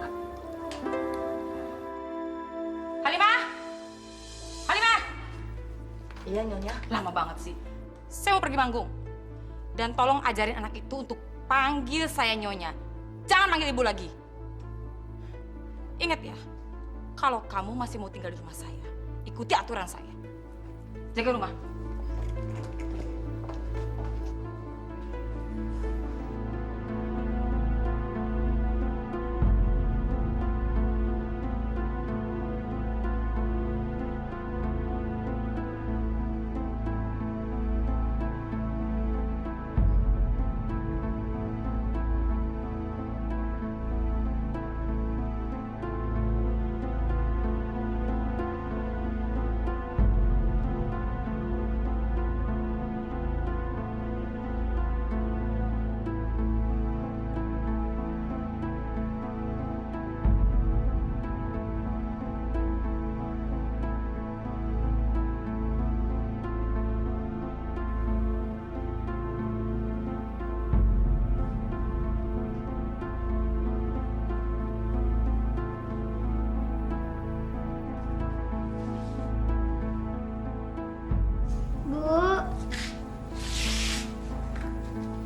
Halimah! Halimah! Iya, Nyonya. Lama banget sih. Saya mau pergi manggung. Dan tolong ajarin anak itu untuk panggil saya Nyonya. Jangan manggil ibu lagi. Ingat ya, kalau kamu masih mau tinggal di rumah saya, ikuti aturan saya. Jaga rumah.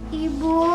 Ibu.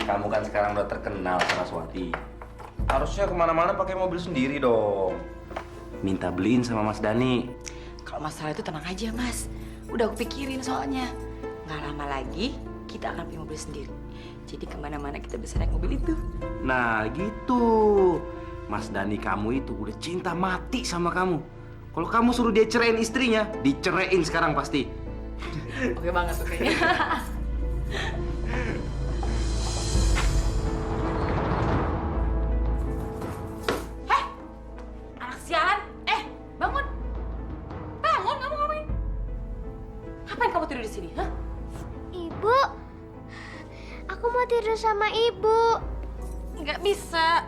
Kamu kan sekarang udah terkenal, Saraswati. Harusnya kemana-mana pakai mobil sendiri dong. Minta beliin sama Mas Dani. Kalau masalah itu tenang aja, Mas. Udah aku pikirin soalnya. Nggak lama lagi kita akan punya mobil sendiri. Jadi kemana-mana kita bisa naik mobil itu. Nah gitu. Mas Dani kamu itu udah cinta mati sama kamu. Kalau kamu suruh dia ceraiin istrinya, diceraiin sekarang pasti. Oke banget tuh kayaknya. Heh, anak sialan. Bangun. Bangun, kamu ngapain? Ngapain kamu tidur di sini, hah? Ibu, aku mau tidur sama ibu. Nggak bisa.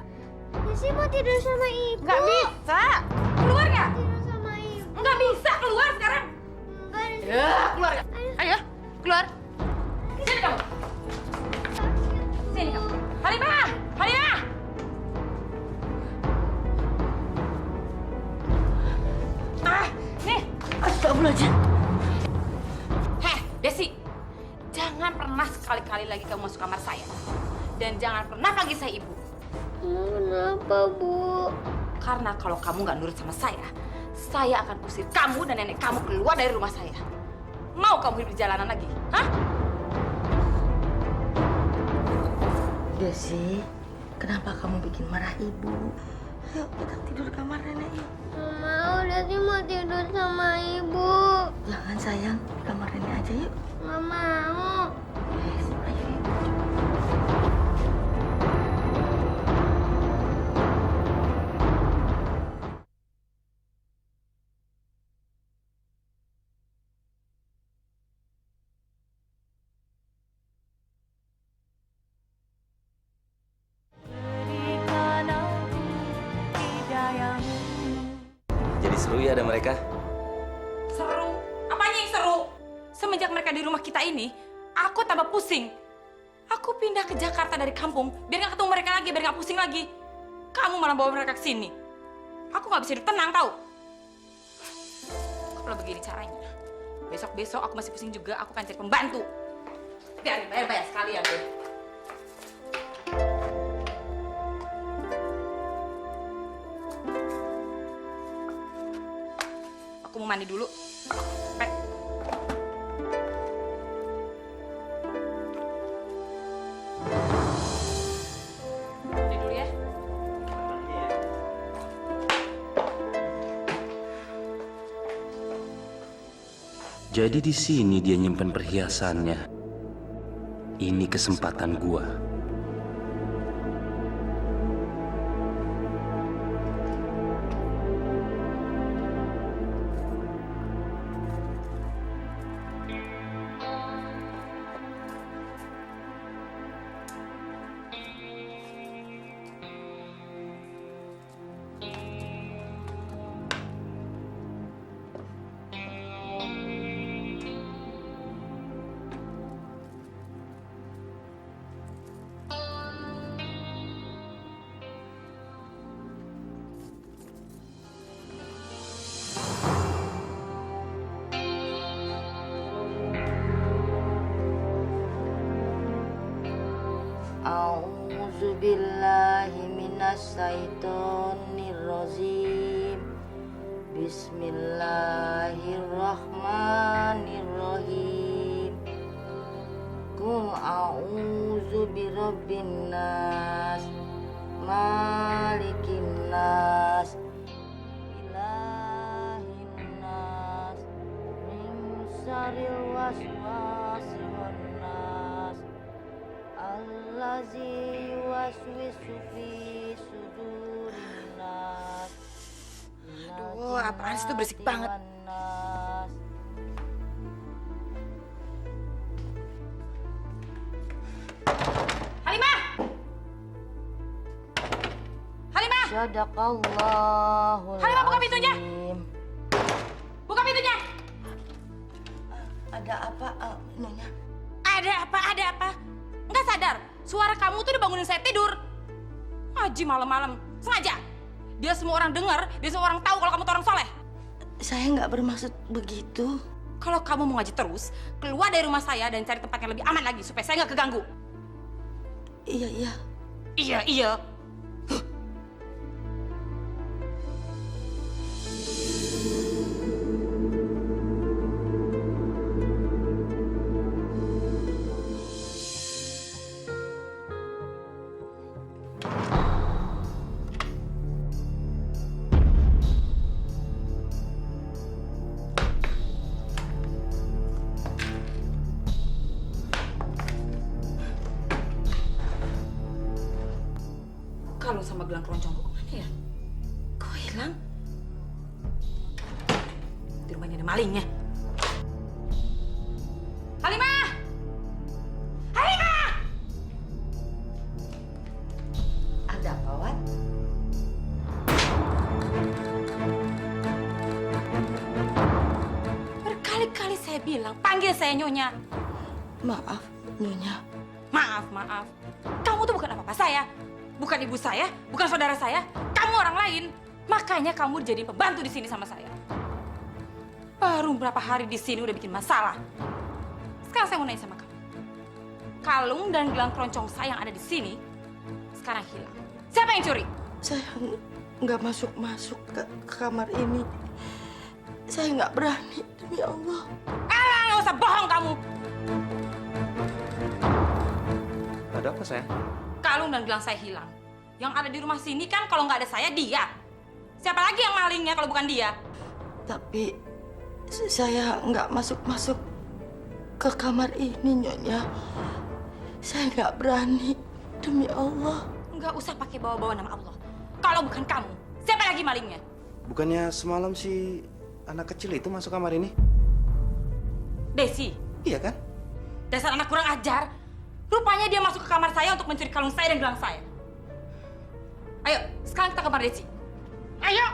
Desi mau tidur sama ibu. Nggak bisa. Keluar nggak? Tidur sama ibu. Nggak bisa, keluar sekarang. Enggak, Desi. Ya, keluar nggak? Ayo, keluar. Sini kamu. Sini kamu. Halimah! Halimah! Nih. Astagfirullahaladzim. Heh, Desi. Jangan pernah sekali-kali lagi kamu masuk kamar saya. Dan jangan pernah panggil saya ibu. Kenapa, Bu? Karena kalau kamu nggak nurut sama saya akan usir kamu dan nenek kamu keluar dari rumah saya. Mau kamu hidup di jalanan lagi? Hah? Desi, kenapa kamu bikin marah ibu? Ayo kita tidur di kamar nenek yuk. Nggak mau, Desi mau tidur sama ibu. Jangan sayang, di kamar nenek aja yuk. Nggak mau. Yes, ayo yuk. Jadi seru ya ada mereka. Seru? Apanya yang seru? Semenjak mereka di rumah kita ini, aku tambah pusing. Aku pindah ke Jakarta dari kampung, biar nggak ketemu mereka lagi, biar nggak pusing lagi. Kamu malah bawa mereka ke sini. Aku nggak bisa hidup tenang, tau? Kalau begini caranya, besok-besok aku masih pusing juga, aku akan cari pembantu. Biar bayar-bayar sekalian deh. Aku mau mandi dulu. Pek. Mandi dulu ya. Jadi di sini dia nyimpen perhiasannya. Ini kesempatan gua. A'udzu billahi minasyaitonir rajim. Bismillahirrahmanirrahim. Qul a'udzu birabbin nas, malikin nas, ilahin nas, min syarril waswasil khannas, allazi yuwaswisu fi sudurin nas. Aduh, apaan sih itu berisik banget. Halimah! Halimah! Sadaqallahul Halimah, buka pintunya! azim. Buka pintunya! Ada apa, Nyonya? Ada apa? Ada apa? Nggak sadar? Suara kamu tuh udah bangunin saya tidur. Ngaji malam-malam. Sengaja. Dia semua orang dengar, dia semua orang tahu kalau kamu tuh orang soleh. Saya nggak bermaksud begitu. Kalau kamu mau ngaji terus, keluar dari rumah saya dan cari tempat yang lebih aman lagi supaya saya nggak keganggu. Iya, iya. Iya, iya. Kalung sama gelang keroncongku kemana ya? Kok hilang? Di rumahnya ada malingnya. Halimah! Halimah! Ada apa, Wan? Berkali-kali saya bilang, panggil saya Nyonya. Maaf, Nyonya. Maaf. Kamu tuh bukan apa-apa saya. Bukan ibu saya, bukan saudara saya. Kamu orang lain. Makanya kamu jadi pembantu di sini sama saya. Baru berapa hari di sini udah bikin masalah. Sekarang saya mau nanya sama kamu. Kalung dan gelang keroncong saya yang ada di sini sekarang hilang. Siapa yang curi? Saya nggak masuk ke kamar ini. Saya nggak berani, demi Allah. Alah, nggak usah bohong kamu. Ada apa, sayang? Kalung dan gelang saya hilang. Yang ada di rumah sini kan kalau nggak ada saya, dia. Siapa lagi yang malingnya kalau bukan dia? Tapi saya nggak masuk ke kamar ini, Nyonya. Saya nggak berani, demi Allah. Nggak usah pakai bawa-bawa nama Allah. Kalau bukan kamu, siapa lagi malingnya? Bukannya semalam si anak kecil itu masuk kamar ini? Desi, Iya kan? dasar anak kurang ajar. Rupanya dia masuk ke kamar saya untuk mencuri kalung saya dan gelang saya. Ayo, sekarang kita ke kamar Desi. Ayo!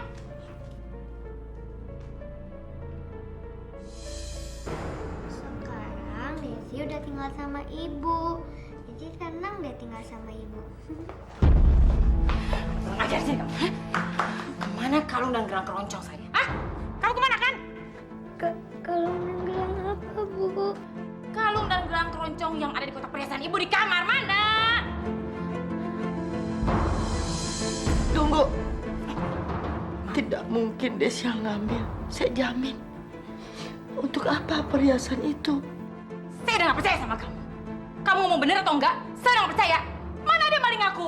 Sekarang Desi udah tinggal sama ibu. Desi senang deh tinggal sama ibu. Kurang ajar sih kamu. Hah? Kemana kalung dan gelang keroncong saya? Hah? Kamu kemana kan? Kalau gelang apa, Bu? Kalung dan gelang keroncong yang ada di kotak perhiasan ibu di kamar mana? Tunggu. Tidak mungkin Desi yang ngambil. Saya jamin. Untuk apa perhiasan itu? Saya udah gak percaya sama kamu. Kamu ngomong bener atau enggak? Saya udah gak percaya. Mana ada maling aku?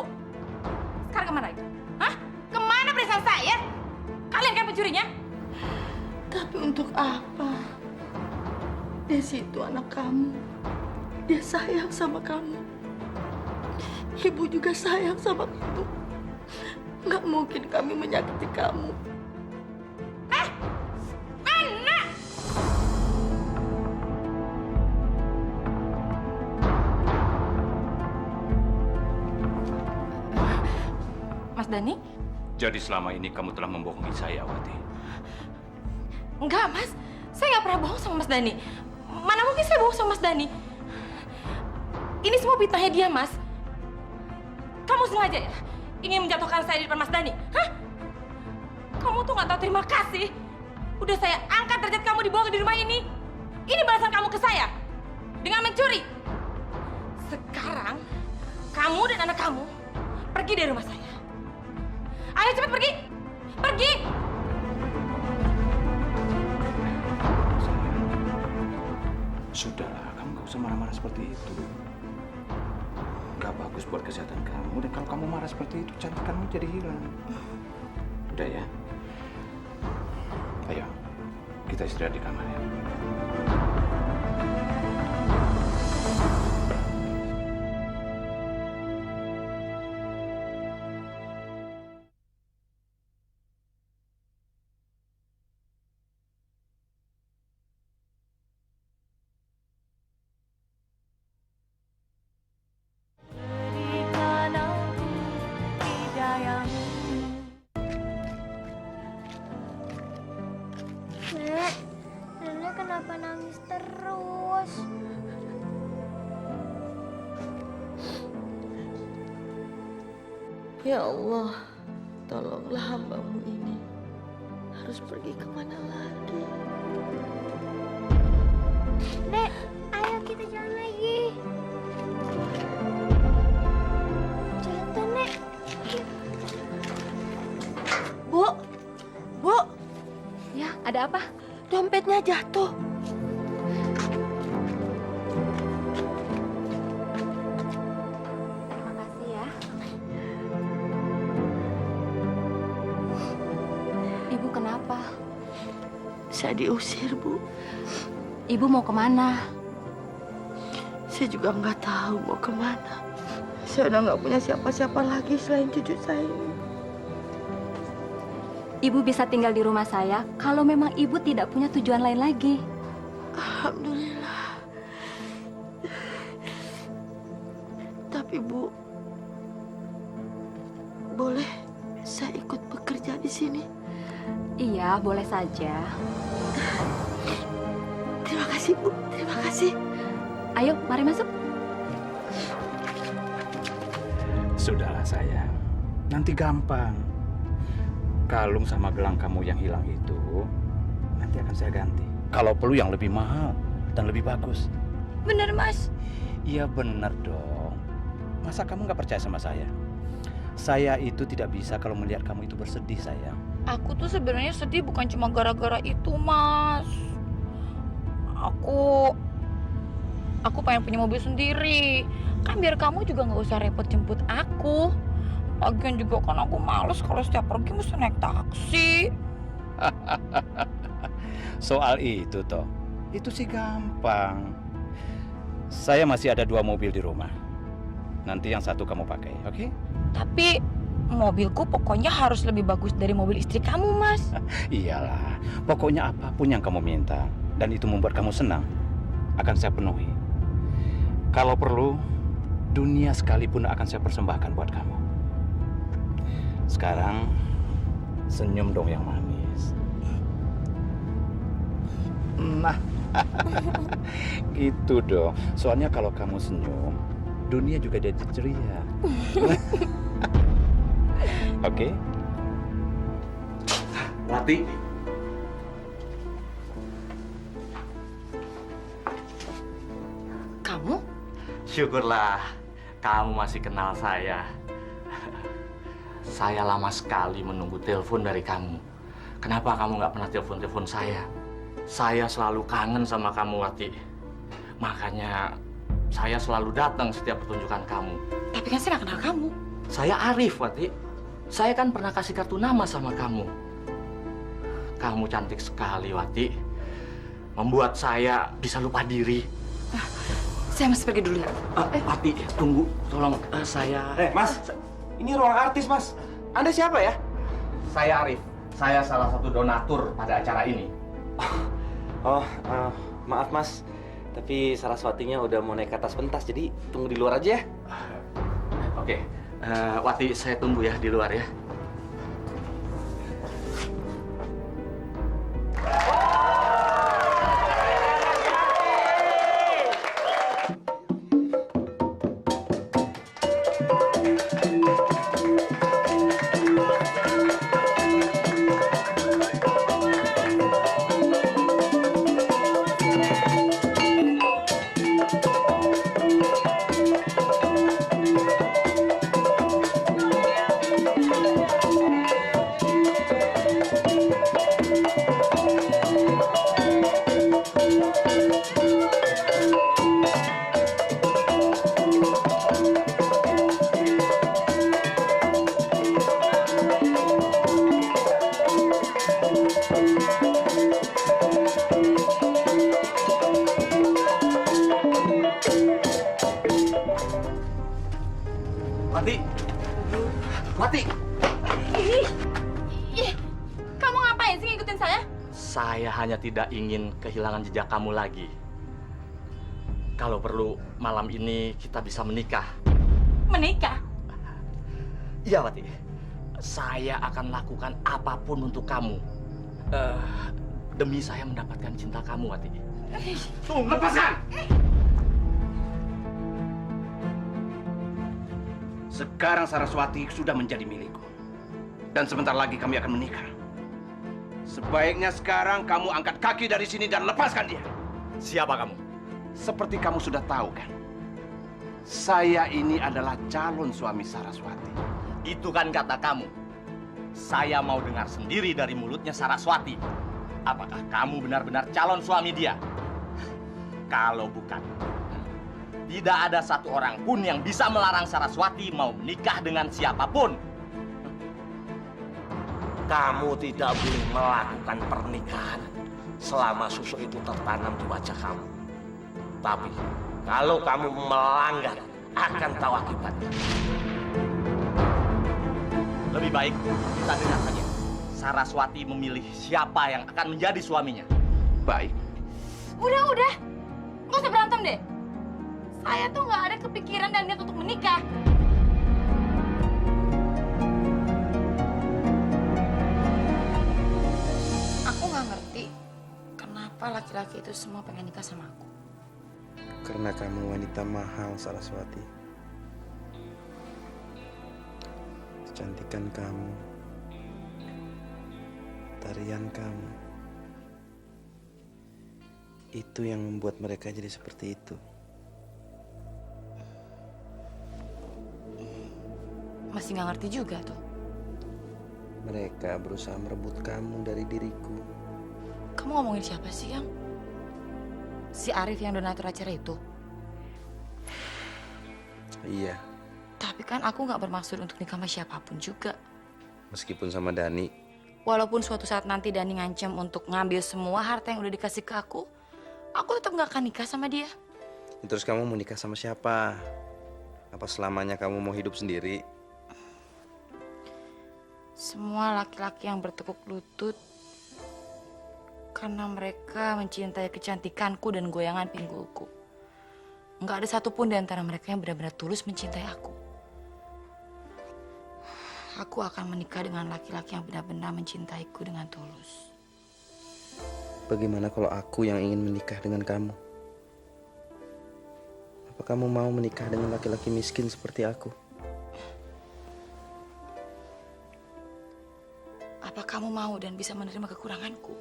Sekarang kemana itu? Hah? Kemana perhiasan saya? Kalian kan pencurinya? Tapi untuk apa? Desi itu anak kamu. Dia sayang sama kamu. Ibu juga sayang sama kamu. Nggak mungkin kami menyakiti kamu. Mana? Mas Dani? Jadi selama ini kamu telah membohongi saya, Wati. Enggak, Mas. Saya nggak pernah bohong sama Mas Dani. Mana mungkin saya bohong sama Mas Dani? Ini semua fitnahnya dia, Mas. Kamu sengaja ya ingin menjatuhkan saya di depan Mas Dani? Hah? Kamu tuh nggak tahu terima kasih. Udah saya angkat derajat kamu dibawa di rumah ini. Ini balasan kamu ke saya dengan mencuri. Sekarang kamu dan anak kamu pergi dari rumah saya. Ayo cepat pergi. Pergi. Sudahlah, kamu gak usah marah-marah seperti itu. Gak bagus buat kesehatan kamu. Dan kalau kamu marah seperti itu, cantik kamu jadi hilang. Udah ya. Ayo, kita istirahat di kamar ya. Nek, Nenek kenapa nangis terus? Ya Allah, tolonglah hambamu ini. Harus pergi kemana lagi? Nek, ayo kita jalan lagi. Jalan, Nek. Bu, Bu, Ya, ada apa? dompetnya jatuh. Terima kasih ya. Ibu kenapa? Saya diusir, Bu. Ibu mau kemana? Saya juga nggak tahu mau kemana. Saya udah nggak punya siapa-siapa lagi selain cucu saya ini. Ibu bisa tinggal di rumah saya kalau memang ibu tidak punya tujuan lain lagi. Alhamdulillah. Tapi Bu, boleh saya ikut bekerja di sini? Iya, boleh saja. Terima kasih Bu, terima kasih. Ayo, mari masuk. Sudahlah sayang, nanti gampang. Kalung sama gelang kamu yang hilang itu nanti akan saya ganti. Kalau perlu yang lebih mahal dan lebih bagus. Bener, Mas. Iya benar dong. Masa kamu nggak percaya sama saya? Saya itu tidak bisa kalau melihat kamu itu bersedih, sayang. Aku tuh sebenarnya sedih bukan cuma gara-gara itu, Mas. Aku pengen punya mobil sendiri. Kan biar kamu juga nggak usah repot jemput aku. Lagian juga kan aku males kalau setiap pergi mesti naik taksi. Soal itu toh, itu sih gampang. Saya masih ada 2 mobil di rumah. Nanti yang satu kamu pakai, oke? Tapi mobilku pokoknya harus lebih bagus dari mobil istri kamu, Mas. Iyalah, pokoknya apapun yang kamu minta dan itu membuat kamu senang, akan saya penuhi. Kalau perlu, dunia sekalipun akan saya persembahkan buat kamu. Sekarang, senyum dong yang manis. Nah, gitu dong. Soalnya kalau kamu senyum, dunia juga jadi ceria. Oke? Wati. Kamu? Syukurlah kamu masih kenal saya. Saya lama sekali menunggu telepon dari kamu. Kenapa kamu nggak pernah telepon saya? Saya selalu kangen sama kamu, Wati. Makanya saya selalu datang setiap pertunjukan kamu. Tapi kan saya nggak kenal kamu. Saya Arif, Wati. Saya kan pernah kasih kartu nama sama kamu. Kamu cantik sekali, Wati. Membuat saya bisa lupa diri. Saya masih pergi dulu ya. Wati, tunggu. Tolong saya... Mas, ini ruang artis, Mas. Anda siapa ya? Saya Arif. Saya salah satu donatur pada acara ini. Maaf Mas, tapi Saraswatinya udah mau naik ke atas pentas, jadi tunggu di luar aja ya. Oke, Wati saya tunggu ya di luar ya. Wati! Kamu ngapain sih ngikutin saya? Saya hanya tidak ingin kehilangan jejak kamu lagi. Kalau perlu, malam ini kita bisa menikah. Menikah? Iya, Wati. Saya akan lakukan apapun untuk kamu. Demi saya mendapatkan cinta kamu, Wati. Tunggu, lepaskan! Sekarang Saraswati sudah menjadi milikku. Dan sebentar lagi kami akan menikah. Sebaiknya sekarang kamu angkat kaki dari sini dan lepaskan dia. Siapa kamu? Seperti kamu sudah tahu kan? Saya ini adalah calon suami Saraswati. Itu kan kata kamu. Saya mau dengar sendiri dari mulutnya Saraswati. Apakah kamu benar-benar calon suami dia? Kalau bukan, tidak ada satu orang pun yang bisa melarang Saraswati mau menikah dengan siapapun. Kamu tidak boleh melakukan pernikahan selama susu itu tertanam di wajah kamu. Tapi kalau kamu melanggar akan tahu akibatnya. Lebih baik kita dengar saja. Saraswati memilih siapa yang akan menjadi suaminya. Baik. Udah. Nggak usah berantem deh. Saya tuh nggak ada kepikiran dan niat untuk menikah. Aku nggak ngerti kenapa laki-laki itu semua pengen nikah sama aku. Karena kamu wanita mahal, Saraswati. Kecantikan kamu, tarian kamu, itu yang membuat mereka jadi seperti itu. Masih nggak ngerti juga tuh. Mereka berusaha merebut kamu dari diriku. Kamu ngomongin siapa sih, Yang? Si Arif yang donatur acara itu? Iya, Tapi kan aku nggak bermaksud untuk nikah sama siapapun juga. meskipun sama Dani. Walaupun suatu saat nanti Dani ngancam untuk ngambil semua harta yang udah dikasih ke aku tetap nggak akan nikah sama dia. Terus kamu mau nikah sama siapa? Apa selamanya kamu mau hidup sendiri? Semua laki-laki yang bertekuk lutut karena mereka mencintai kecantikanku dan goyangan pinggulku. Nggak ada satupun di antara mereka yang benar-benar tulus mencintai aku. Aku akan menikah dengan laki-laki yang benar-benar mencintaiku dengan tulus. Bagaimana kalau aku yang ingin menikah dengan kamu? Apa kamu mau menikah dengan laki-laki miskin seperti aku? Apa kamu mau dan bisa menerima kekuranganku?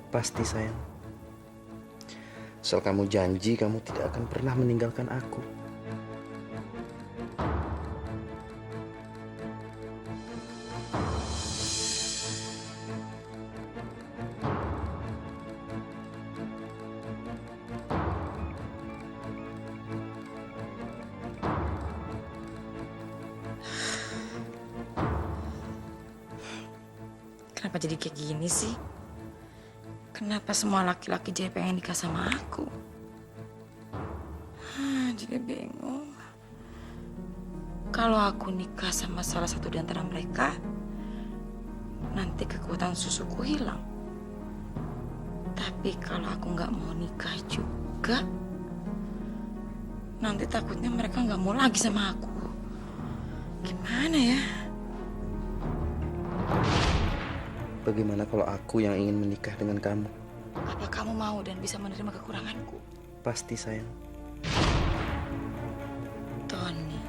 Pasti sayang. Asal kamu janji kamu tidak akan pernah meninggalkan aku. Kenapa jadi kayak gini sih? Kenapa semua laki-laki jadi pengen nikah sama aku? Jadi bingung. Kalau aku nikah sama salah satu di antara mereka, nanti kekuatan susuku hilang. Tapi kalau aku nggak mau nikah juga, nanti takutnya mereka nggak mau lagi sama aku. Gimana ya? Bagaimana kalau aku yang ingin menikah dengan kamu? Apa kamu mau dan bisa menerima kekuranganku? Pasti sayang. Tony.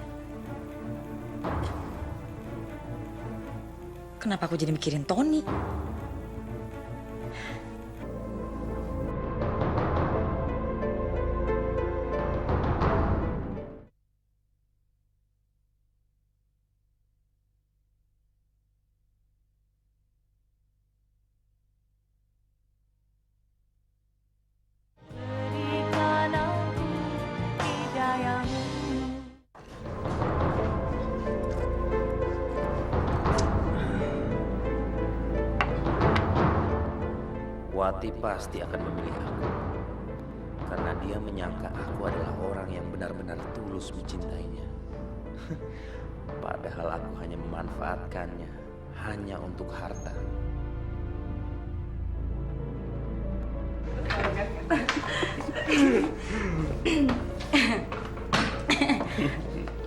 Kenapa aku jadi mikirin Tony? Wati pasti akan memilih aku. Karena dia menyangka aku adalah orang yang benar-benar tulus mencintainya. Padahal aku hanya memanfaatkannya hanya untuk harta.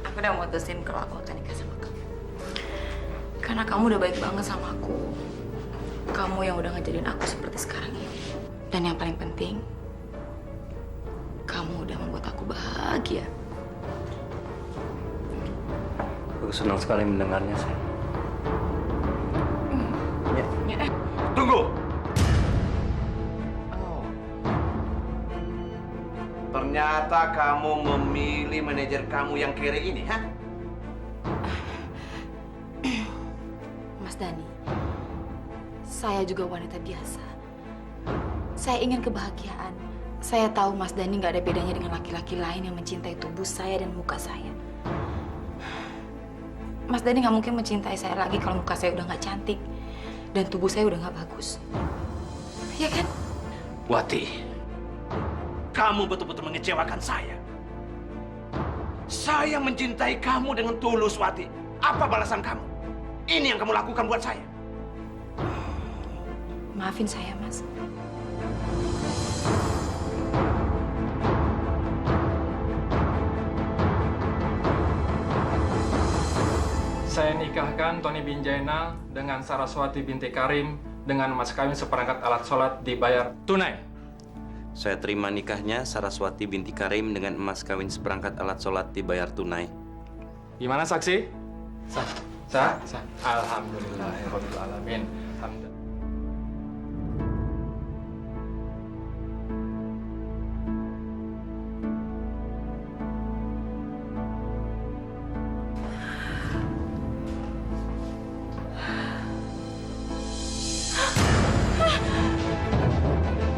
Aku udah mutusin kalau aku akan nikah sama kamu. Karena kamu udah baik banget sama aku. Kamu yang udah ngajarin aku seperti sekarang ini. Dan yang paling penting, kamu udah membuat aku bahagia. Aku senang sekali mendengarnya, sayang. Tunggu! Ternyata kamu memilih manajer kamu yang kere ini, ha? Mas Dani, saya juga wanita biasa. Saya ingin kebahagiaan. Saya tahu Mas Dani nggak ada bedanya dengan laki-laki lain yang mencintai tubuh saya dan muka saya. Mas Dani nggak mungkin mencintai saya lagi kalau muka saya udah nggak cantik. Dan tubuh saya udah nggak bagus. Ya kan? Wati, kamu betul-betul mengecewakan saya. Saya mencintai kamu dengan tulus, Wati. Apa balasan kamu? Ini yang kamu lakukan buat saya. Maafin saya, Mas. Saya nikahkan Tony Binjaina dengan Saraswati binti Karim dengan mas kawin seperangkat alat sholat dibayar tunai. Saya terima nikahnya Saraswati binti Karim dengan emas kawin seperangkat alat sholat dibayar tunai. Gimana saksi? Sah. Sah? Sah. Alhamdulillahirabbil alamin. Alhamdulillah.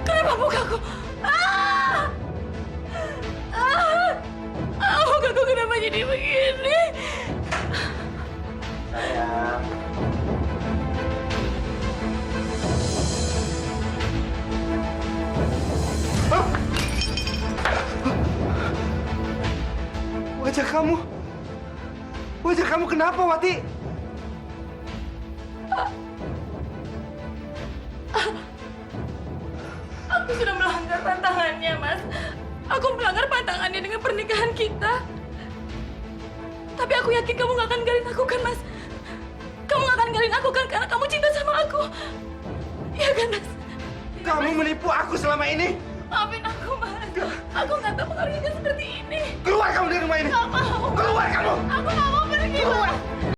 Kenapa mukaku? Mukaku kenapa jadi begini? Sayang. Wajah kamu kenapa, Wati? Aku sudah melanggar pantangannya, Mas. Aku melanggar pantangannya dengan pernikahan kita. Tapi aku yakin kamu gak akan ninggalin aku kan, Mas? Kamu gak akan ninggalin aku kan karena kamu cinta sama aku. Iya kan, Mas? Kamu menipu aku selama ini. Maafin aku, Mas. Aku gak tahu pengaruhnya seperti ini. Keluar kamu dari rumah ini. Gak mau. Keluar kamu. Aku gak mau pergi, Keluar. Mas.